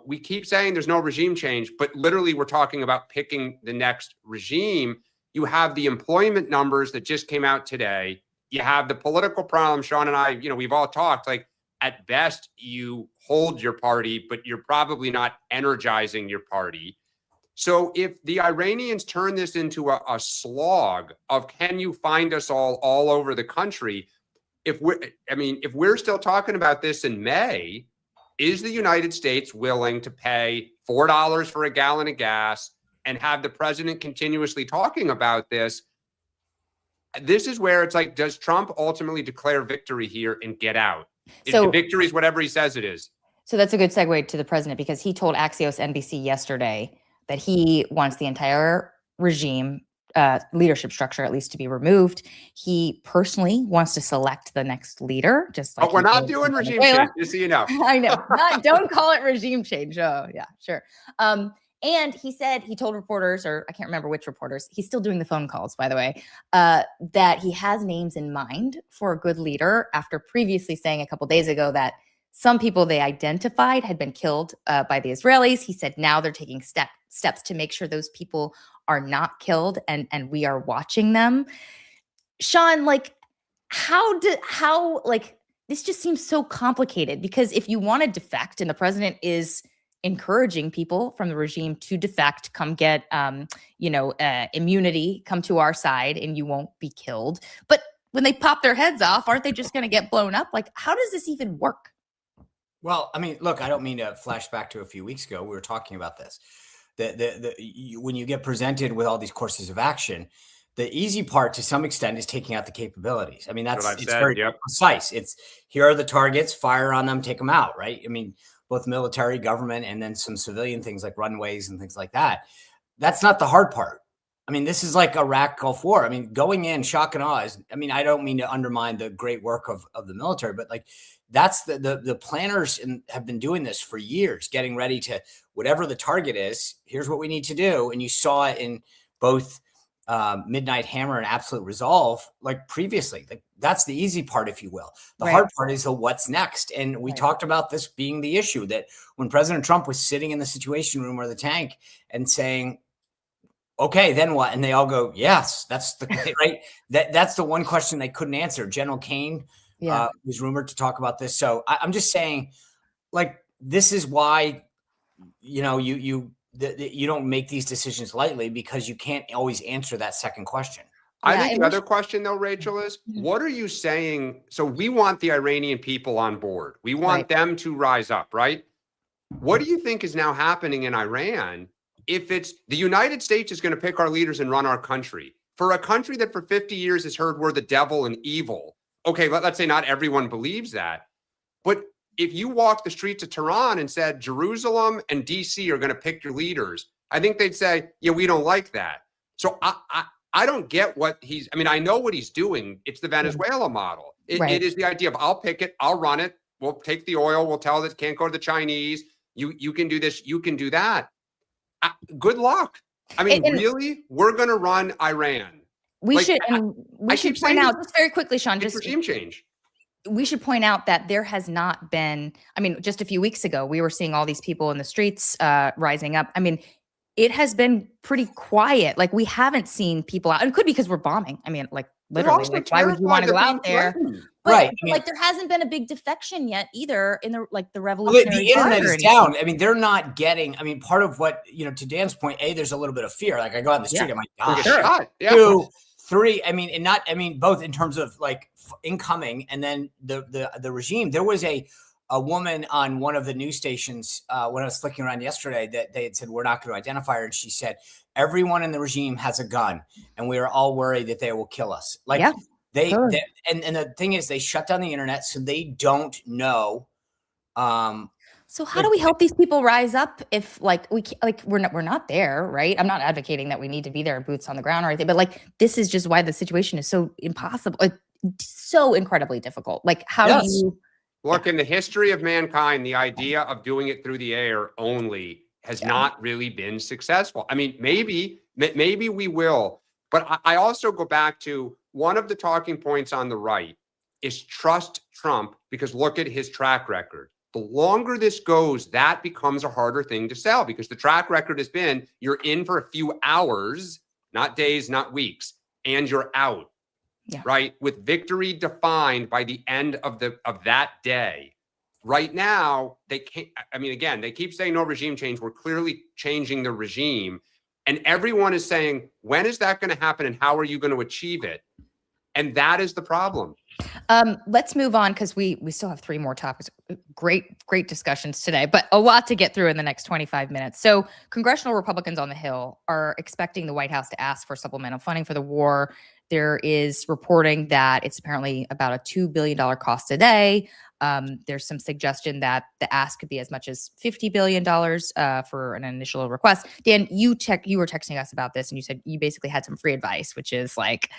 [SPEAKER 3] we keep saying there's no regime change, but literally we're talking about picking the next regime. You have the employment numbers that just came out today. You have the political problem. Sean and I, we've all talked, like, at best you hold your party, but you're probably not energizing your party. So if the Iranians turn this into a slog of, can you find us all over the country? If we're still talking about this in May, is the United States willing to pay $4 for a gallon of gas and have the president continuously talking about this? This is where it's like, does Trump ultimately declare victory here and get out? So victory is whatever he says it is.
[SPEAKER 1] So that's a good segue to the president, because he told Axios NBC yesterday that he wants the entire regime leadership structure at least to be removed. He personally wants to select the next leader. Just like,
[SPEAKER 3] we're not doing regime change, just so you know.
[SPEAKER 1] I know. Don't call it regime change. Oh yeah, sure. And he told reporters, or I can't remember which reporters, he's still doing the phone calls, by the way, that he has names in mind for a good leader, after previously saying a couple days ago that Some people they identified had been killed by the Israelis. He said now they're taking steps to make sure those people are not killed, and we are watching them. Sean, like, how like this just seems so complicated, because if you want to defect and the president is encouraging people from the regime to defect, come get immunity, come to our side and you won't be killed. But when they pop their heads off, aren't they just going to get blown up? Like, how does this even work?
[SPEAKER 2] Well, I mean, look, I don't mean to flash back to a few weeks ago. We were talking about this. When you get presented with all these courses of action, the easy part to some extent is taking out the capabilities. I mean, it's very precise. It's here are the targets, fire on them, take them out, right? I mean, both military, government, and then some civilian things like runways and things like that. That's not the hard part. I mean, this is like Iraq Gulf War. I mean, going in, shock and awe is, I mean, I don't mean to undermine the great work of the military, but like that's the planners have been doing this for years, getting ready to whatever the target is, here's what we need to do. And you saw it in both Midnight Hammer and Absolute Resolve, like previously. Like that's the easy part, if you will. The hard part is the what's next. And we talked about this being the issue, that when President Trump was sitting in the Situation Room or the tank and saying, okay, then what? And they all go, yes, that's the right. That's the one question they couldn't answer. General Kane was rumored to talk about this. So I'm just saying, like, this is why, you know, you don't make these decisions lightly, because you can't always answer that second question.
[SPEAKER 3] I think the other question, though, Rachel, is what are you saying? So we want the Iranian people on board. We want them to rise up, right? What do you think is now happening in Iran? If it's the United States is going to pick our leaders and run our country, for a country that for 50 years has heard we're the devil and evil. Okay, let's say not everyone believes that. But if you walk the streets of Tehran and said Jerusalem and DC are going to pick your leaders, I think they'd say, yeah, we don't like that. So I don't get what I mean, I know what he's doing. It's the Venezuela model. It is the idea of I'll pick it, I'll run it. We'll take the oil. We'll tell it can't go to the Chinese. You can do this. You can do that. Good luck. I mean, really, we're going to run Iran.
[SPEAKER 1] We should point out just very quickly, Sean, just
[SPEAKER 3] regime change.
[SPEAKER 1] We should point out that there has not been, I mean, just a few weeks ago, we were seeing all these people in the streets rising up. I mean, it has been pretty quiet. Like, we haven't seen people out. And it could be because we're bombing. I mean, like, literally, like, why would you want to go out there? But,
[SPEAKER 2] right.
[SPEAKER 1] Like, there hasn't been a big defection yet either in the revolutionary.
[SPEAKER 2] The internet is down. I mean, they're not getting, I mean, part of what, you know, to Dan's point, there's a little bit of fear. Like, I go out in the street, I'm like, gosh.
[SPEAKER 3] Sure.
[SPEAKER 2] Two, three, I mean, both in terms of like incoming and then the regime. There was a woman on one of the news stations when I was flicking around yesterday that they had said, we're not going to identify her. And she said, everyone in the regime has a gun and we are all worried that they will kill us. Like, and the thing is, they shut down the internet, so they don't know.
[SPEAKER 1] So how do we help these people rise up if we're not there, right? I'm not advocating that we need to be there, boots on the ground or anything, but like, this is just why the situation is so impossible, like, so incredibly difficult. Like, how do you
[SPEAKER 3] look in the history of mankind? The idea of doing it through the air only has not really been successful. I mean, maybe we will, but I also go back to one of the talking points on the right is trust Trump, because look at his track record. The longer this goes, that becomes a harder thing to sell, because the track record has been you're in for a few hours, not days, not weeks, and you're out, right? With victory defined by the end of that day. Right now, they can't. I mean, again, they keep saying no regime change. We're clearly changing the regime. And everyone is saying, when is that going to happen and how are you going to achieve it? And that is the problem.
[SPEAKER 1] Let's move on, because we still have 3 more topics. Great discussions today, but a lot to get through in the next 25 minutes. So congressional Republicans on the Hill are expecting the White House to ask for supplemental funding for the war. There is reporting that it's apparently about a $2 billion cost a day. There's some suggestion that the ask could be as much as $50 billion for an initial request. Dan, you were texting us about this, and you said you basically had some free advice, which is like,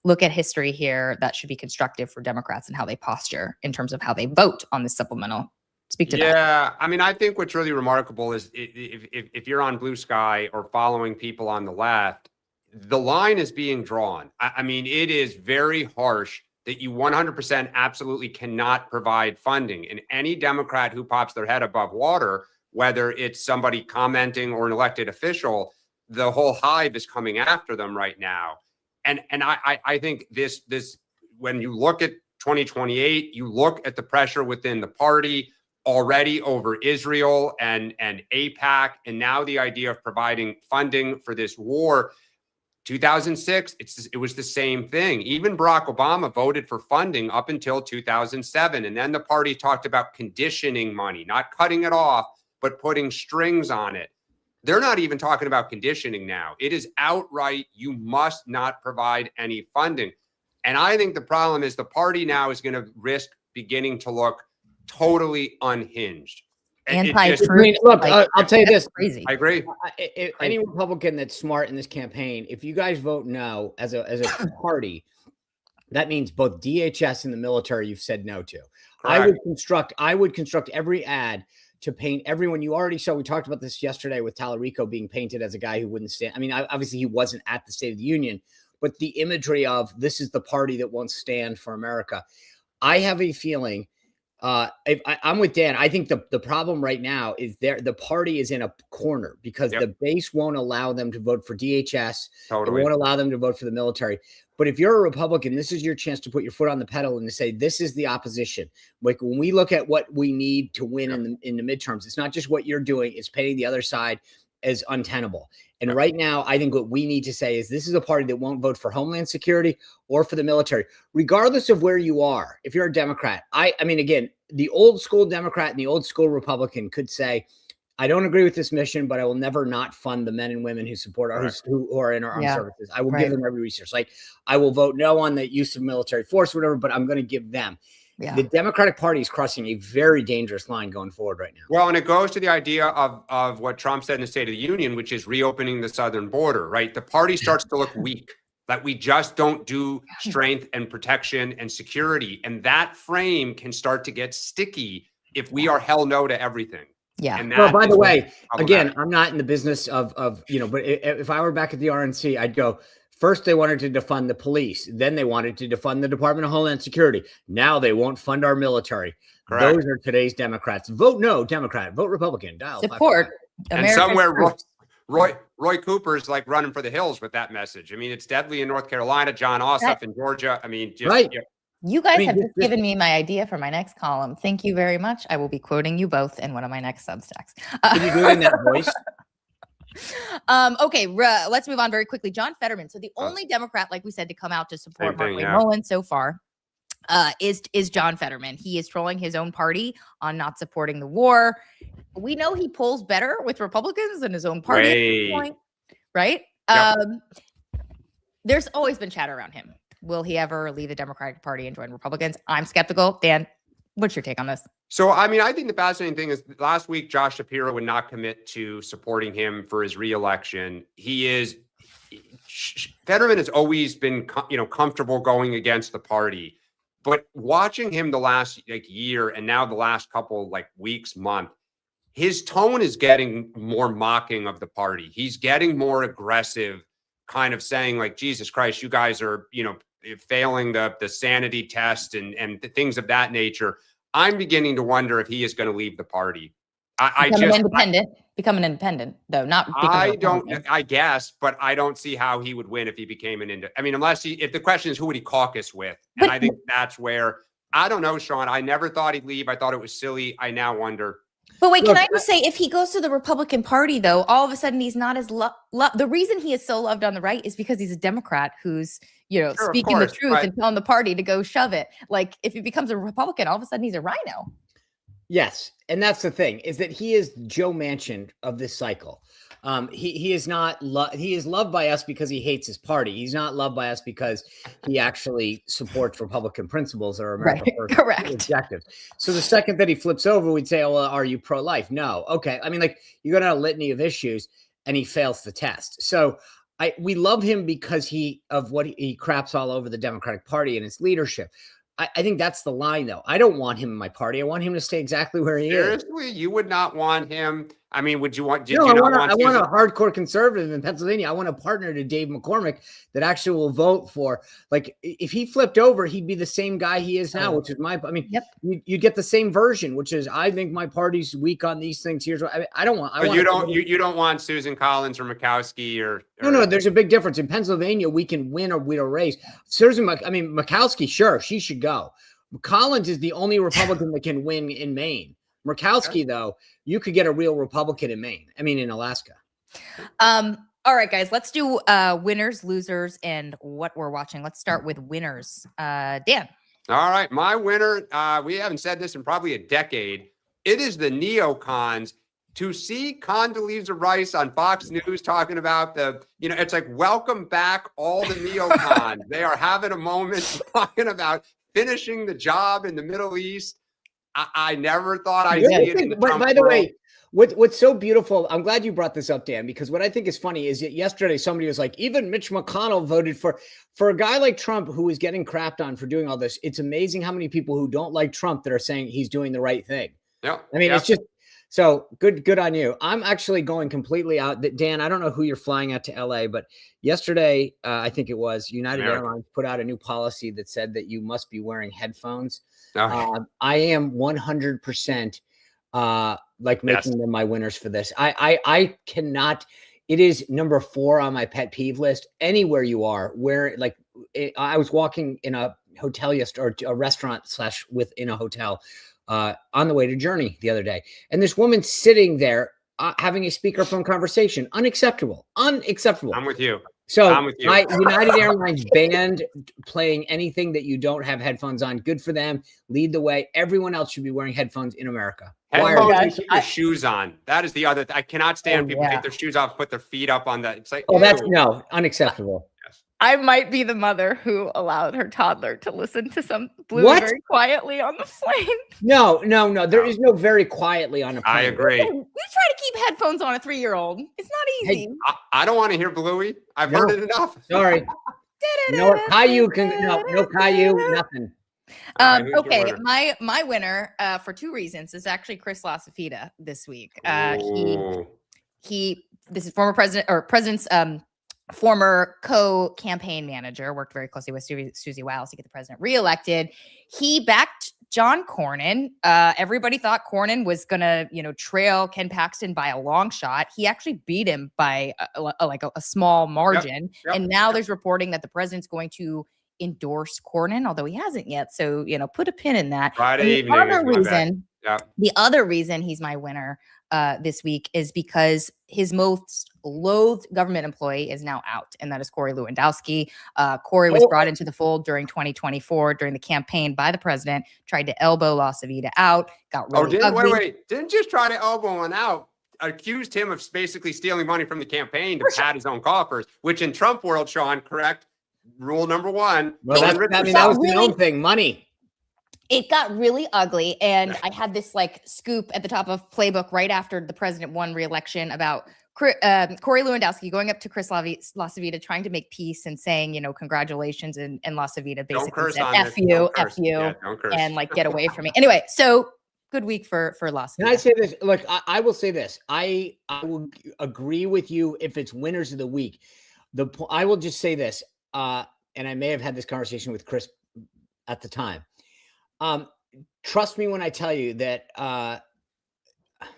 [SPEAKER 1] look at history here. That should be constructive for Democrats and how they posture in terms of how they vote on this supplemental. Speak to that.
[SPEAKER 3] Yeah, I mean, I think what's really remarkable is if you're on Blue Sky or following people on the left, the line is being drawn. I mean, it is very harsh that you 100% absolutely cannot provide funding. And any Democrat who pops their head above water, whether it's somebody commenting or an elected official, the whole hive is coming after them right now. And I think this when you look at 2028, you look at the pressure within the party already over Israel and AIPAC, and now the idea of providing funding for this war. 2006, it was the same thing. Even Barack Obama voted for funding up until 2007. And then the party talked about conditioning money, not cutting it off, but putting strings on it. They're not even talking about conditioning now. It is outright, you must not provide any funding. And I think the problem is the party now is going to risk beginning to look totally unhinged.
[SPEAKER 4] Look, I'll tell you this.
[SPEAKER 1] Crazy.
[SPEAKER 3] I agree.
[SPEAKER 4] Any Republican that's smart in this campaign, if you guys vote no as a party, that means both DHS and the military you've said no to. Correct. I would construct every ad to paint everyone. You already saw, we talked about this yesterday with Tallarico being painted as a guy who wouldn't stand. I mean, obviously he wasn't at the State of the Union, but the imagery of this is the party that won't stand for America. I have a feeling I'm with Dan. I think the problem right now is the party is in a corner because the base won't allow them to vote for DHS. Totally. It won't allow them to vote for the military. But if you're a Republican, this is your chance to put your foot on the pedal and to say, this is the opposition. Like when we look at what we need to win in the midterms, it's not just what you're doing, it's painting the other side as untenable. And right now, I think what we need to say is this is a party that won't vote for Homeland Security or for the military, regardless of where you are. If you're a Democrat, I mean, again, the old school Democrat and the old school Republican could say, I don't agree with this mission, but I will never not fund the men and women who support who are in our armed services. I will give them every resource. Like I will vote no on the use of military force, or whatever, but I'm going to give them. Yeah. The Democratic Party is crossing a very dangerous line going forward right now.
[SPEAKER 3] Well, and it goes to the idea of what Trump said in the State of the Union, which is reopening the southern border, right? The party starts to look weak, that we just don't do strength and protection and security. And that frame can start to get sticky if we are hell no to everything.
[SPEAKER 1] Yeah.
[SPEAKER 3] And
[SPEAKER 4] well, by the way, again, I'm not in the business of but if I were back at the RNC, I'd go, first, they wanted to defund the police. Then they wanted to defund the Department of Homeland Security. Now they won't fund our military. Correct. Those are today's Democrats. Vote no, Democrat. Vote Republican. Dial
[SPEAKER 1] support.
[SPEAKER 3] And somewhere Roy Cooper's like running for the hills with that message. I mean, it's deadly in North Carolina. John Ossoff in Georgia. I mean, just
[SPEAKER 4] right.
[SPEAKER 1] You guys have just given me my idea for my next column. Thank you very much. I will be quoting you both in one of my next Substacks.
[SPEAKER 4] Can you do it in that voice?
[SPEAKER 1] Okay, let's move on very quickly. John Fetterman. So the only Democrat, like we said, to come out to support Mullins so far is John Fetterman. He is trolling his own party on not supporting the war. We know he polls better with Republicans than his own party at this point, right? Yep. There's always been chatter around him. Will he ever leave the Democratic Party and join Republicans? I'm skeptical. Dan, what's your take on this?
[SPEAKER 3] So, I mean, I think the fascinating thing is last week, Josh Shapiro would not commit to supporting him for his reelection. Fetterman has always been, comfortable going against the party, but watching him the last year and now the last couple weeks, month, his tone is getting more mocking of the party. He's getting more aggressive, kind of saying Jesus Christ, you guys are, failing the sanity test and things of that nature. I'm beginning to wonder if he is going to leave the party.
[SPEAKER 1] Become an independent, though.
[SPEAKER 3] I guess, but I don't see how he would win if he became an independent. I mean, if the question is who would he caucus with? And I think that's where, I don't know, Sean. I never thought he'd leave. I thought it was silly. I now wonder.
[SPEAKER 1] But wait, can I just say, if he goes to the Republican Party, though, all of a sudden he's not as loved. The reason he is so loved on the right is because he's a Democrat who's, speaking the truth and telling the party to go shove it. Like, if he becomes a Republican, all of a sudden he's a rhino.
[SPEAKER 4] Yes. And that's the thing, is that he is Joe Manchin of this cycle. He is not he is loved by us because he hates his party. He's not loved by us because he actually supports Republican principles or America First objectives. So the second that he flips over, we'd say, "Oh, well, are you pro-life?" No. Okay. I mean, you go down a litany of issues, and he fails the test. So we love him because of what he craps all over the Democratic Party and its leadership. I think that's the line, though. I don't want him in my party. I want him to stay exactly where he is.
[SPEAKER 3] Seriously, you would not want him. I mean, would you want?
[SPEAKER 4] No, I want a hardcore conservative in Pennsylvania. I want a partner to Dave McCormick that actually will vote for. Like, if he flipped over, he'd be the same guy he is now, which is you get the same version, which is I think my party's weak on these things. Here's what I don't want.
[SPEAKER 3] You don't want Susan Collins or Murkowski or
[SPEAKER 4] no. There's a big difference in Pennsylvania. We can win or win a race. Murkowski, sure, she should go. Collins is the only Republican that can win in Maine. Murkowski, though, you could get a real Republican in Alaska.
[SPEAKER 1] All right, guys, let's do winners, losers, and what we're watching. Let's start with winners. Dan.
[SPEAKER 3] All right, my winner, we haven't said this in probably a decade. It is the neocons. To see Condoleezza Rice on Fox News talking about it's like, welcome back all the neocons. They are having a moment talking about finishing the job in the Middle East. I never thought I'd see it in the Trump
[SPEAKER 4] By the way, what's so beautiful, I'm glad you brought this up, Dan, because what I think is funny is that yesterday somebody was like, even Mitch McConnell voted for a guy like Trump who is getting crapped on for doing all this. It's amazing how many people who don't like Trump that are saying he's doing the right thing.
[SPEAKER 3] Yeah.
[SPEAKER 4] It's just so good on you. I'm actually going completely out. Dan, I don't know who you're flying out to LA, but yesterday, I think it was United Airlines put out a new policy that said that you must be wearing headphones. I am 100% making them my winners for this. I cannot. It is number 4 on my pet peeve list. Anywhere you are, I was walking in a hotel or a restaurant / within a hotel on the way to Journey the other day, and this woman sitting there having a speakerphone conversation. Unacceptable. I'm
[SPEAKER 3] with you.
[SPEAKER 4] So United Airlines banned playing anything that you don't have headphones on. Good for them. Lead the way. Everyone else should be wearing headphones in America.
[SPEAKER 3] Headphones and keep your shoes on. That is the other. I cannot stand people take their shoes off, put their feet up on that. It's like,
[SPEAKER 4] unacceptable.
[SPEAKER 1] I might be the mother who allowed her toddler to listen to some Bluey very quietly on the plane.
[SPEAKER 4] No. There is no very quietly on a plane.
[SPEAKER 3] I agree.
[SPEAKER 1] You try to keep headphones on a 3-year-old. It's not easy.
[SPEAKER 3] Hey, I don't want to hear Bluey. I've heard it enough.
[SPEAKER 4] Sorry. No Caillou, nothing.
[SPEAKER 1] Okay, my winner for 2 reasons is actually Chris Lasafita this week. This is former president's former co-campaign manager, worked very closely with Susie Wiles to get the president reelected. He backed John Cornyn. Everybody thought Cornyn was gonna, trail Ken Paxton by a long shot. He actually beat him by a small margin. And now there's reporting that the president's going to endorse Cornyn, although he hasn't yet. So, the put a pin in that. The other reason he's my winner this week is because his most loathed government employee is now out, and that is Corey Lewandowski. Corey was brought into the fold during 2024 during the campaign by the president, tried to elbow Lasavita out, got really ugly.
[SPEAKER 3] Didn't just try to elbow one out, accused him of basically stealing money from the campaign to pad his own coffers, which in Trump world, Sean, correct? Rule number 1.
[SPEAKER 4] Well, that was the own thing, money.
[SPEAKER 1] It got really ugly, and I had this scoop at the top of Playbook right after the president won re-election about Corey Lewandowski going up to Chris Lasavita trying to make peace and saying, congratulations, and Lasavita basically said, F you, and get away from me. Anyway, so good week for Lasavita.
[SPEAKER 4] Can I say this? Look, I will say this. I will agree with you if it's winners of the week. I will just say this, and I may have had this conversation with Chris at the time. Trust me when I tell you that I'm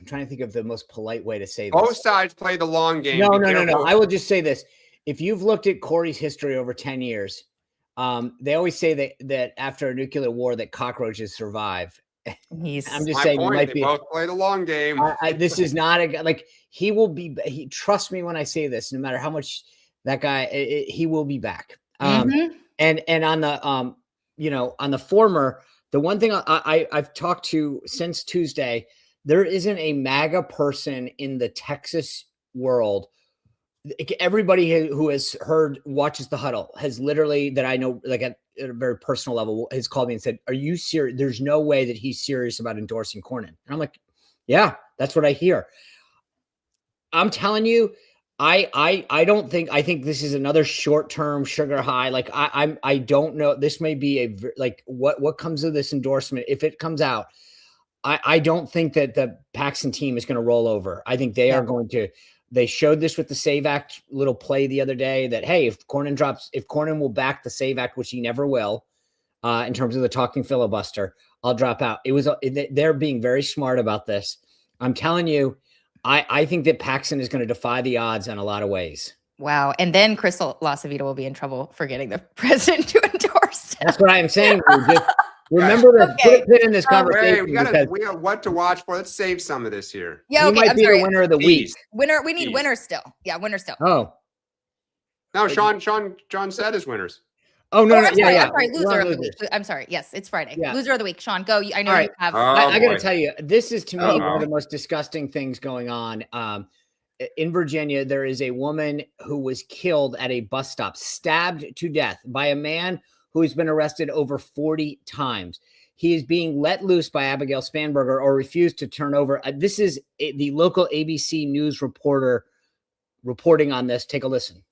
[SPEAKER 4] trying to think of the most polite way to say this.
[SPEAKER 3] Both sides play the long game.
[SPEAKER 4] No. I will just say this. If you've looked at Corey's history over 10 years, they always say that after a nuclear war that cockroaches survive. I'm just saying
[SPEAKER 3] they both play the long game.
[SPEAKER 4] This is not he will be. Trust me when I say this. No matter how much that guy, he will be back. And on the on the former. The one thing I've talked to since Tuesday, there isn't a MAGA person in the Texas world. Everybody who has watches the huddle has literally, that I know, at a very personal level, has called me and said, "Are you serious? There's no way that he's serious about endorsing Cornyn." And I'm like, "Yeah, that's what I hear." I'm telling you, I don't think, I think this is another short-term sugar high. I don't know. This may be what comes of this endorsement. If it comes out, I don't think that the Paxton team is going to roll over. I think they are going to. They showed this with the Save Act little play the other day that, hey, if Cornyn will back the Save Act, which he never will, in terms of the talking filibuster, I'll drop out. They're being very smart about this. I'm telling you, I think that Paxton is going to defy the odds in a lot of ways.
[SPEAKER 1] Wow. And then Crystal Lasavita will be in trouble for getting the president to endorse him.
[SPEAKER 4] That's what I'm saying. Remember to put a pin in this conversation.
[SPEAKER 3] We got what to watch for. Let's save some of this here.
[SPEAKER 1] Yeah, okay.
[SPEAKER 4] Might be the winner of the week.
[SPEAKER 1] We need winners still. Yeah, winners still.
[SPEAKER 4] Oh.
[SPEAKER 3] No, John said his winners.
[SPEAKER 4] Oh, no,
[SPEAKER 1] I'm sorry. Loser of the week. I'm sorry. Yes, it's Friday.
[SPEAKER 4] Yeah.
[SPEAKER 1] Loser of the week. Sean, go. I know you have.
[SPEAKER 4] I got to tell you, this is to me one of the most disgusting things going on. In Virginia, there is a woman who was killed at a bus stop, stabbed to death by a man who has been arrested over 40 times. He is being let loose by Abigail Spanberger or refused to turn over. This is the local ABC News reporter reporting on this. Take a listen.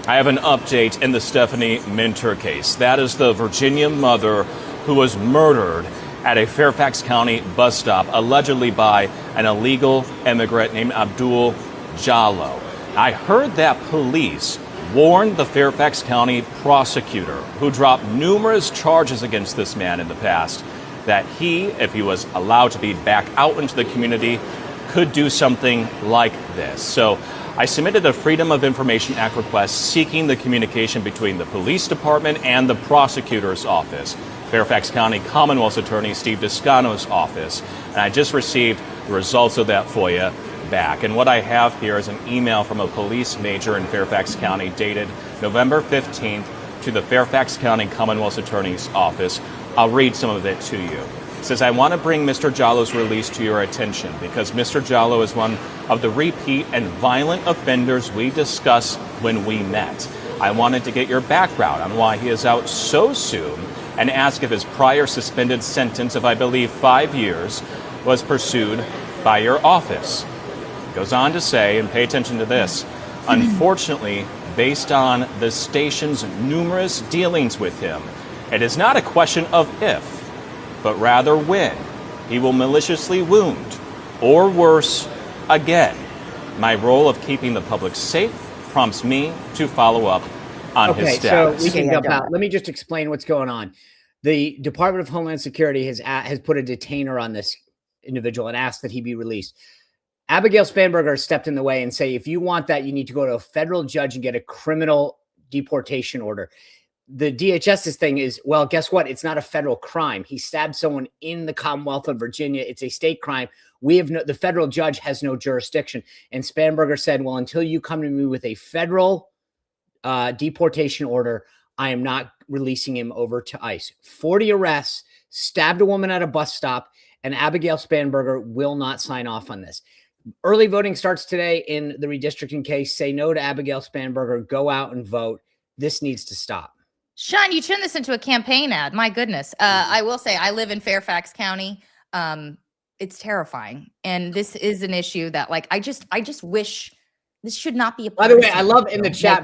[SPEAKER 5] I have an update in the Stephanie Minter case. That is the Virginia mother who was murdered at a Fairfax County bus stop, allegedly by an illegal immigrant named Abdul Jallo. I heard that police warned the Fairfax County prosecutor, who dropped numerous charges against this man in the past, that he, if he was allowed to be back out into the community, could do something like this. So I submitted a Freedom of Information Act request seeking the communication between the police department and the prosecutor's office, Fairfax County Commonwealth's Attorney Steve Descano's office, and I just received the results of that FOIA back. And what I have here is an email from a police major in Fairfax County dated November 15th to the Fairfax County Commonwealth's Attorney's office. I'll read some of it to you. It says, I want to bring Mr. Jallo's release to your attention because Mr. Jallo is one of the repeat and violent offenders we discussed when we met. I wanted to get your background on why he is out so soon and ask if his prior suspended sentence of, I believe, 5 years was pursued by your office. Goes on to say, and pay attention to this, unfortunately, based on the station's numerous dealings with him, it is not a question of if, but rather when he will maliciously wound, or worse, again. My role of keeping the public safe prompts me to follow up on his status.
[SPEAKER 4] So we can jump out. Let me just explain what's going on. The Department of Homeland Security has put a detainer on this individual and asked that he be released. Abigail Spanberger stepped in the way and say, if you want that, you need to go to a federal judge and get a criminal deportation order. The DHS's thing is, well, guess what? It's not a federal crime. He stabbed someone in the Commonwealth of Virginia. It's a state crime. The federal judge has no jurisdiction. And Spanberger said, well, until you come to me with a federal deportation order, I am not releasing him over to ICE. 40 arrests, stabbed a woman at a bus stop, and Abigail Spanberger will not sign off on this. Early voting starts today in the redistricting case. Say no to Abigail Spanberger. Go out and vote. This needs to stop.
[SPEAKER 1] Sean, you turned this into a campaign ad. My goodness. I will say I live in Fairfax County. It's terrifying. And this is an issue that, like, I just wish this should not be a
[SPEAKER 4] By the way, I love in the chat,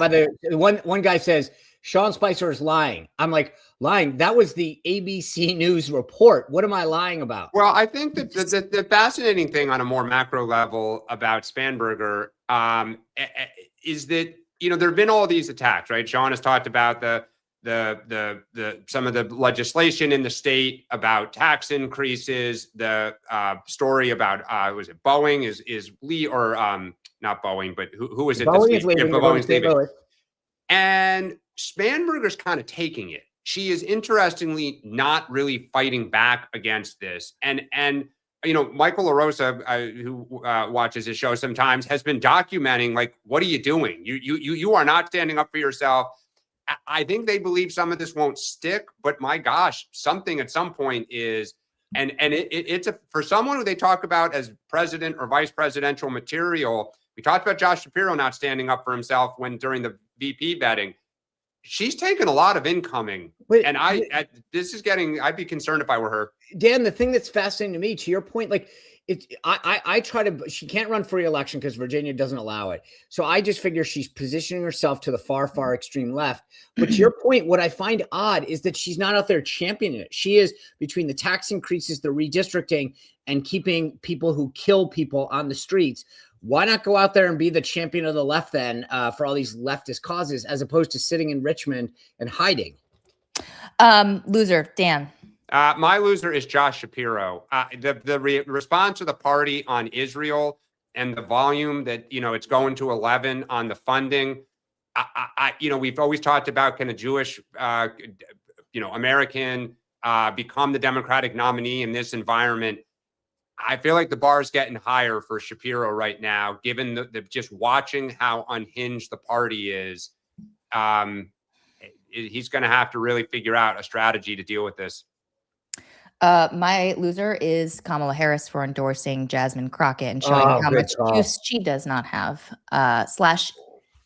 [SPEAKER 4] one guy says, Sean Spicer is lying. I'm like, lying? That was the ABC News report. What am I lying about?
[SPEAKER 3] Well, I think that the fascinating thing on a more macro level about Spanberger is that, there have been all these attacks, right? Sean has talked about some of the legislation in the state about tax increases, the story about was it Boeing is Lee or not Boeing, but who is it?
[SPEAKER 4] Boeing is leaving.
[SPEAKER 3] Boeing's leaving. And Spanberger's kind of taking it. She is interestingly not really fighting back against this. And Michael LaRosa, who watches his show sometimes, has been documenting, like, what are you doing? You are not standing up for yourself. I think they believe some of this won't stick, but my gosh, something at some point is, and it's for someone who they talk about as president or vice presidential material. We talked about Josh Shapiro not standing up for himself during the VP vetting. She's taken a lot of incoming, and I'd be concerned if I were her.
[SPEAKER 4] Dan, the thing that's fascinating to me, to your point, like, I try to, she can't run for re-election because Virginia doesn't allow it. So I just figure she's positioning herself to the far extreme left. But to your point, what I find odd is that she's not out there championing it. She is between the tax increases, the redistricting, and keeping people who kill people on the streets. Why not go out there and be the champion of the left then for all these leftist causes, as opposed to sitting in Richmond and hiding?
[SPEAKER 1] Loser, Dan.
[SPEAKER 3] My loser is Josh Shapiro. The response of the party on Israel and the volume that, it's going to 11 on the funding. We've always talked about, can a Jewish, American become the Democratic nominee in this environment? I feel like the bar is getting higher for Shapiro right now, given the just watching how unhinged the party is. He's going to have to really figure out a strategy to deal with this.
[SPEAKER 1] My loser is Kamala Harris for endorsing Jasmine Crockett and showing how much juice she does not have.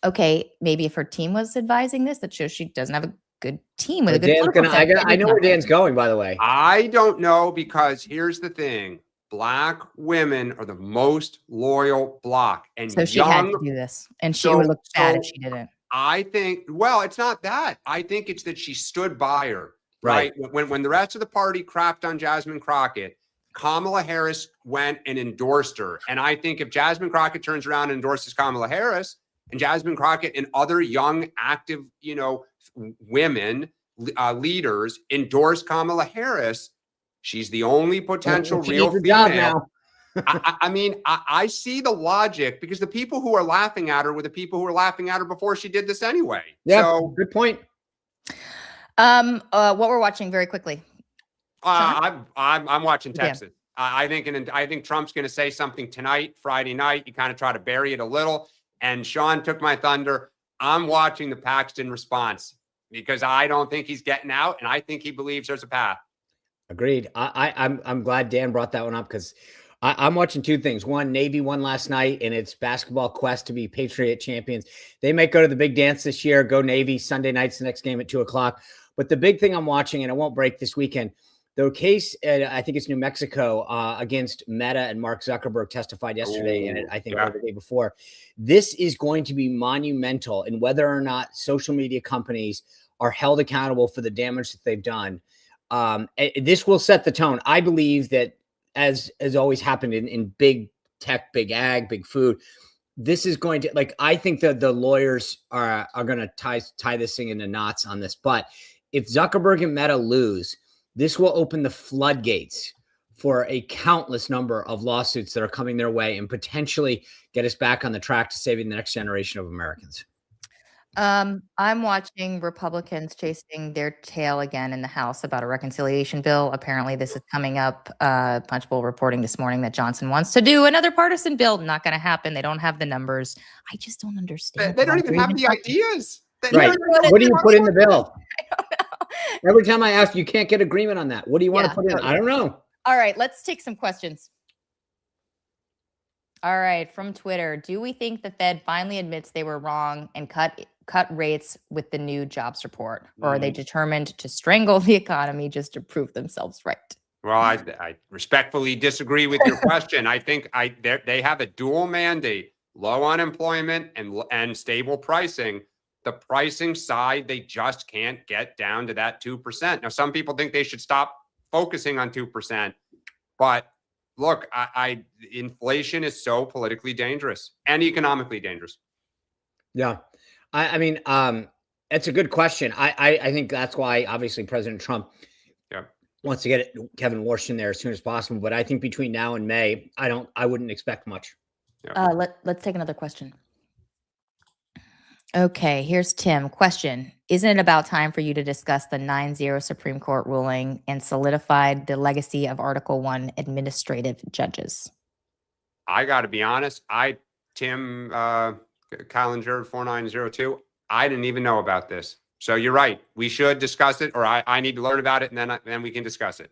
[SPEAKER 1] Okay, maybe if her team was advising this, that shows she doesn't have a good team with a good
[SPEAKER 4] I know where Dan's going, by the way.
[SPEAKER 3] I don't know, because here's the thing. Black women are the most loyal bloc. And
[SPEAKER 1] so she had to do this. And she would look bad if she didn't.
[SPEAKER 3] I think, well, it's not that. I think it's that she stood by her. Right. When the rest of the party crapped on Jasmine Crockett, Kamala Harris went and endorsed her. And I think if Jasmine Crockett turns around and endorses Kamala Harris, and Jasmine Crockett and other young, active, women leaders endorse Kamala Harris, she's the only potential real female. I see the logic, because the people who are laughing at her were the people who were laughing at her before she did this anyway.
[SPEAKER 4] Yeah, so good point.
[SPEAKER 1] What we're watching very quickly.
[SPEAKER 3] I'm watching Texas. Yeah. I think Trump's going to say something tonight, Friday night. You kind of try to bury it a little. And Sean took my thunder. I'm watching the Paxton response, because I don't think he's getting out, and I think he believes there's a path.
[SPEAKER 4] Agreed. I'm glad Dan brought that one up, because I'm watching two things. One, Navy won last night in its basketball quest to be Patriot champions. They might go to the big dance this year. Go Navy. Sunday night's the next game at 2:00. But the big thing I'm watching, and it won't break this weekend, the case, I think it's New Mexico, against Meta and Mark Zuckerberg testified yesterday, and I think the day before. This is going to be monumental in whether or not social media companies are held accountable for the damage that they've done. This will set the tone. I believe that, as always happened in big tech, big ag, big food, this is going to, I think that the lawyers are going to tie this thing into knots on this. But if Zuckerberg and Meta lose, this will open the floodgates for a countless number of lawsuits that are coming their way, and potentially get us back on the track to saving the next generation of Americans.
[SPEAKER 1] I'm watching Republicans chasing their tail again in the House about a reconciliation bill. Apparently, this is coming up. Punchbowl reporting this morning that Johnson wants to do another partisan bill. Not going to happen. They don't have the numbers. I just don't understand.
[SPEAKER 3] They don't even have the ideas.
[SPEAKER 4] Right. What do you put in the bill? I don't know. Every time I ask, you can't get agreement on that. What do you want to put in? I don't know.
[SPEAKER 1] All right, let's take some questions. All right, from Twitter. Do we think the Fed finally admits they were wrong and cut rates with the new jobs report? Or are they determined to strangle the economy just to prove themselves right?
[SPEAKER 3] Well, I respectfully disagree with your question. I think they have a dual mandate: low unemployment and stable pricing. The pricing side, they just can't get down to that 2%. Now, some people think they should stop focusing on 2%, but look, inflation is so politically dangerous and economically dangerous.
[SPEAKER 4] Yeah. I mean, it's a good question. I think that's why, obviously, President Trump wants to get Kevin Warsh in there as soon as possible. But I think between now and May, I wouldn't expect much.
[SPEAKER 1] Yeah. Let's take another question. Okay, here's Tim. Question: isn't it about time for you to discuss the 9-0 Supreme Court ruling and solidified the legacy of Article 1 administrative judges?
[SPEAKER 3] I got to be honest. Tim Callinger 4902. I didn't even know about this. So you're right. We should discuss it, or I need to learn about it, and then we can discuss it.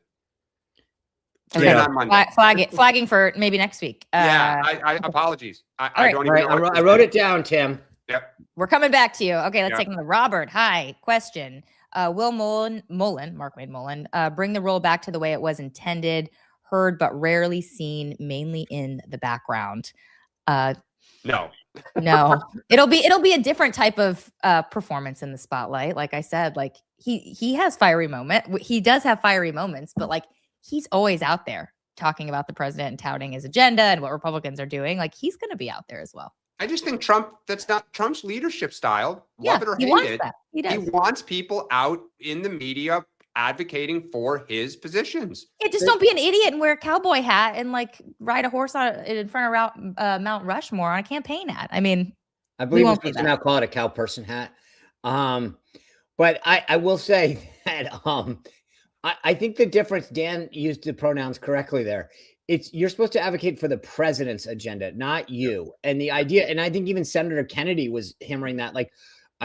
[SPEAKER 1] Okay. Flagging for maybe next week.
[SPEAKER 3] I apologies. I don't even know.
[SPEAKER 4] I wrote it down, Tim.
[SPEAKER 3] Yep.
[SPEAKER 1] We're coming back to you. Okay, let's take another. Robert, hi. Question. Will Mark Wade Mullen, bring the rule back to the way it was intended? heard but rarely seen, mainly in the background?
[SPEAKER 3] No.
[SPEAKER 1] No, it'll be a different type of performance in the spotlight. Like I said, like he has fiery moment. He does have fiery moments, but like he's always out there talking about the president and touting his agenda and what Republicans are doing. Like he's going to be out there as well.
[SPEAKER 3] I just think that's not Trump's leadership style. Love it or
[SPEAKER 1] he
[SPEAKER 3] hate
[SPEAKER 1] wants
[SPEAKER 3] it.
[SPEAKER 1] that. He does.
[SPEAKER 3] He wants people out in the media advocating for his positions.
[SPEAKER 1] Yeah, just don't be an idiot and wear a cowboy hat and like ride a horse in front of Mount Rushmore on a campaign ad. I mean,
[SPEAKER 4] I believe we're now call it a cow person hat. But I will say that I think the difference, Dan used the pronouns correctly there. You're supposed to advocate for the president's agenda, not you. And the idea, and I think even Senator Kennedy was hammering that, like,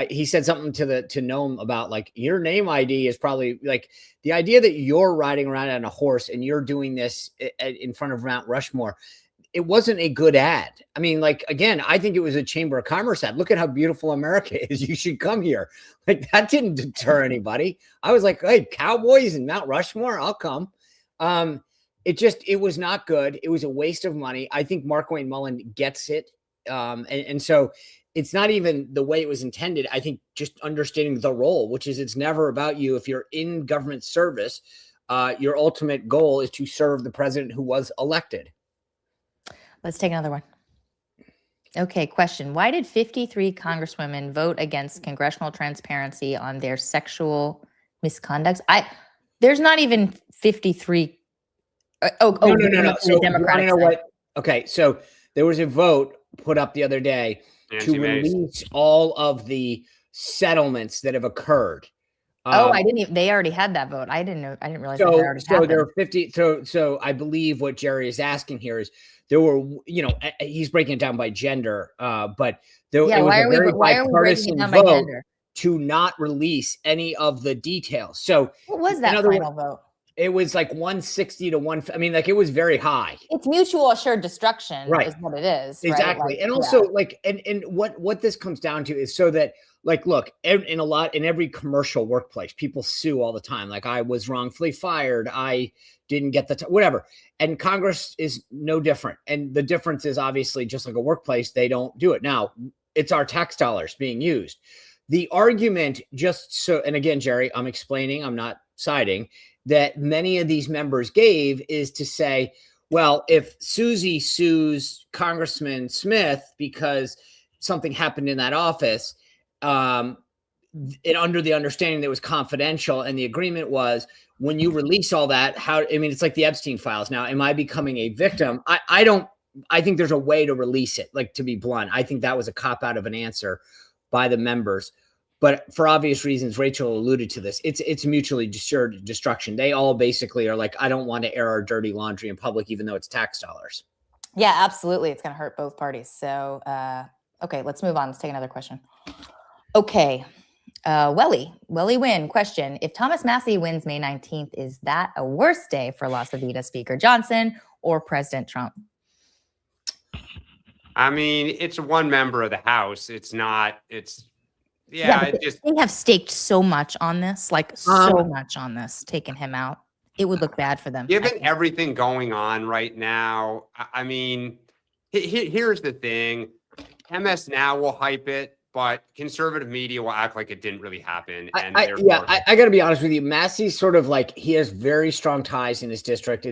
[SPEAKER 4] he said something to Noem about like your name ID is probably like the idea that you're riding around on a horse and you're doing this in front of Mount Rushmore. It wasn't a good ad. I mean, like, again, I think it was a Chamber of Commerce ad. Look at how beautiful America is. You should come here. Like that didn't deter anybody. I was like, hey, cowboys and Mount Rushmore, I'll come. It was not good. It was a waste of money. I think Mark Wayne Mullins gets it. And so it's not even the way it was intended. I think just understanding the role, which is it's never about you. If you're in government service, your ultimate goal is to serve the president who was elected.
[SPEAKER 1] Let's take another one. Okay, question. Why did 53 congresswomen vote against congressional transparency on their sexual misconducts? There's not even 53. No.
[SPEAKER 4] So Democratic know what? Okay, so there was a vote put up the other day to release all of the settlements that have occurred.
[SPEAKER 1] I didn't even, they already had that vote. I didn't know. I didn't realize that already happened.
[SPEAKER 4] So there are 50. So I believe what Jerry is asking here is there were, he's breaking it down by gender, but there was a very bipartisan vote to not release any of the details. So
[SPEAKER 1] what was that final vote?
[SPEAKER 4] It was like 160 to 1. I mean, like it was very high.
[SPEAKER 1] It's mutual assured destruction,
[SPEAKER 4] right?
[SPEAKER 1] Is what it is,
[SPEAKER 4] exactly.
[SPEAKER 1] Right? Like,
[SPEAKER 4] and also, like, and what this comes down to is so that, like, look, in every commercial workplace, people sue all the time. Like, I was wrongfully fired. I didn't get whatever. And Congress is no different. And the difference is obviously just like a workplace, they don't do it. Now, it's our tax dollars being used. The argument and again, Jerry, I'm explaining, I'm not siding, that many of these members gave is to say, well, if Susie sues Congressman Smith because something happened in that office, under the understanding that it was confidential, and the agreement was when you release all that, it's like the Epstein files. Now, am I becoming a victim? I think there's a way to release it, like, to be blunt. I think that was a cop out of an answer by the members. But for obvious reasons, Rachel alluded to this. It's mutually assured destruction. They all basically are like, I don't want to air our dirty laundry in public, even though it's tax dollars.
[SPEAKER 1] Yeah, absolutely. It's going to hurt both parties. So, okay, let's move on. Let's take another question. Okay. Welly win question. If Thomas Massie wins May 19th, is that a worse day for La Vida Speaker Johnson or President Trump?
[SPEAKER 3] I mean, it's one member of the House. They
[SPEAKER 1] have staked so much on this, taking him out. It would look bad for them.
[SPEAKER 3] Given everything going on right now, I mean, here's the thing. MS Now will hype it, but conservative media will act like it didn't really happen. And
[SPEAKER 4] I got to be honest with you. Massey's sort of like, he has very strong ties in his district.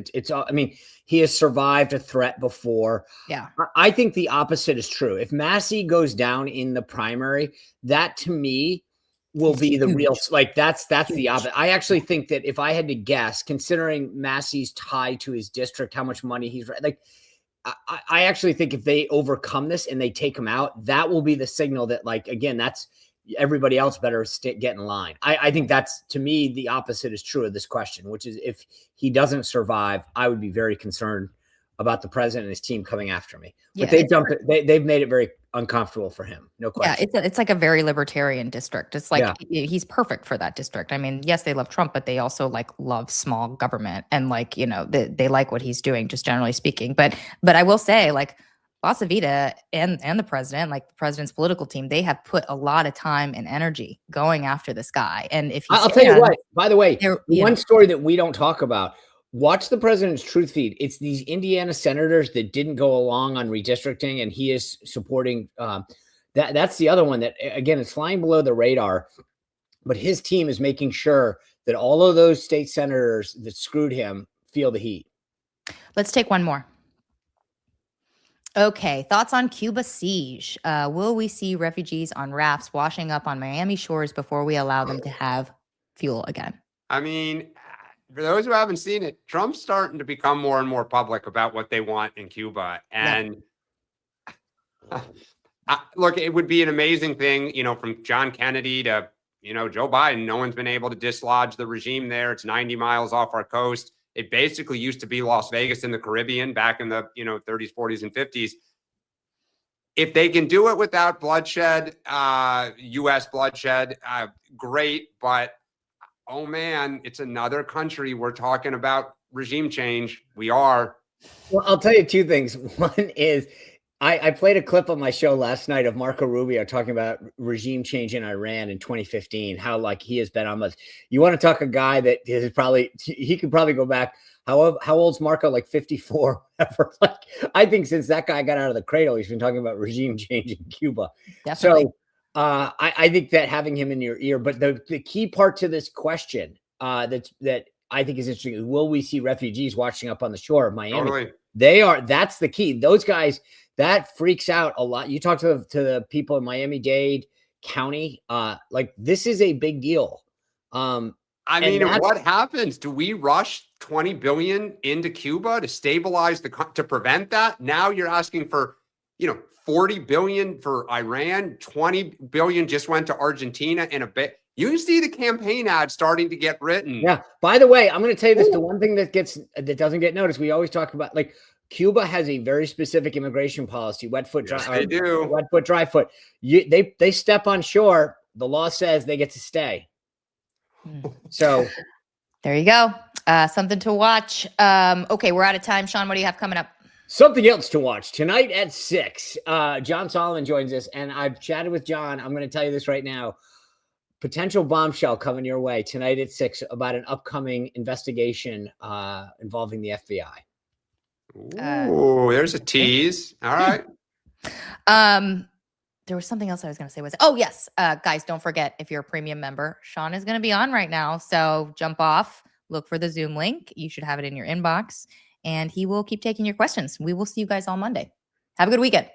[SPEAKER 4] He has survived a threat before.
[SPEAKER 1] Yeah.
[SPEAKER 4] I think the opposite is true. If Massey goes down in the primary, that to me will be the real, like, that's the opposite. I actually think that if I had to guess, considering Massey's tie to his district, how much money he's like, I actually think if they overcome this and they take him out, that will be the signal that, like, again, that's everybody else better get in line. I think that's, to me, the opposite is true of this question, which is if he doesn't survive, I would be very concerned about the president and his team coming after me. But they've made it very uncomfortable for him. No question.
[SPEAKER 1] Yeah, it's like a very libertarian district. It's like he's perfect for that district. I mean, yes, they love Trump, but they also like love small government and like, they like what he's doing, just generally speaking. But I will say, like, La Vida and the president, like the president's political team, they have put a lot of time and energy going after this guy. And if
[SPEAKER 4] I'll tell you what, by the way, one story that we don't talk about, Watch the president's truth feed. It's these Indiana senators that didn't go along on redistricting, and he is supporting that's the other one that, again, it's flying below the radar. But his team is making sure that all of those state senators that screwed him feel the heat.
[SPEAKER 1] Let's take one more. Okay, thoughts on Cuba siege. Will we see refugees on rafts washing up on Miami shores before we allow them to have fuel again?
[SPEAKER 3] I mean, for those who haven't seen it, Trump's starting to become more and more public about what they want in Cuba. And look, it would be an amazing thing, from John Kennedy to, Joe Biden. No one's been able to dislodge the regime there. It's 90 miles off our coast. It basically used to be Las Vegas in the Caribbean back in the 30s, 40s, and 50s. If they can do it without bloodshed, U.S. bloodshed, great. But, oh, man, it's another country. We're talking about regime change. We are.
[SPEAKER 4] Well, I'll tell you two things. One is I played a clip on my show last night of Marco Rubio talking about regime change in Iran in 2015, how he has been on this. You want to talk a guy that is he could probably go back. How old's Marco? 54. I think since that guy got out of the cradle, he's been talking about regime change in Cuba.
[SPEAKER 1] Definitely.
[SPEAKER 4] So I think that having him in your ear, but the key part to this question that I think is interesting is, will we see refugees washing up on the shore of Miami?
[SPEAKER 3] Totally.
[SPEAKER 4] That's the key. Those guys, that freaks out a lot. You talk to the people in Miami-Dade County, this is a big deal.
[SPEAKER 3] I mean, what happens? Do we rush 20 billion into Cuba to stabilize to prevent that? Now you're asking for, 40 billion for Iran, 20 billion just went to Argentina in a bit. You see the campaign ad starting to get written.
[SPEAKER 4] Yeah. By the way, I'm going to tell you this. The one thing that doesn't get noticed, we always talk about, Cuba has a very specific immigration policy, wet foot, dry,
[SPEAKER 3] yes, they do.
[SPEAKER 4] Wet foot, dry foot. They step on shore. The law says they get to stay. So
[SPEAKER 1] there you go. Something to watch. Okay, we're out of time. Sean, what do you have coming up?
[SPEAKER 4] Something else to watch tonight at 6. John Solomon joins us, and I've chatted with John. I'm going to tell you this right now. Potential bombshell coming your way tonight at 6 about an upcoming investigation involving the FBI.
[SPEAKER 3] Ooh, there's a tease. All right.
[SPEAKER 1] There was something else I was going to say. Yes. Guys, don't forget, if you're a premium member, Sean is going to be on right now. So jump off, look for the Zoom link. You should have it in your inbox, and he will keep taking your questions. We will see you guys on Monday. Have a good weekend.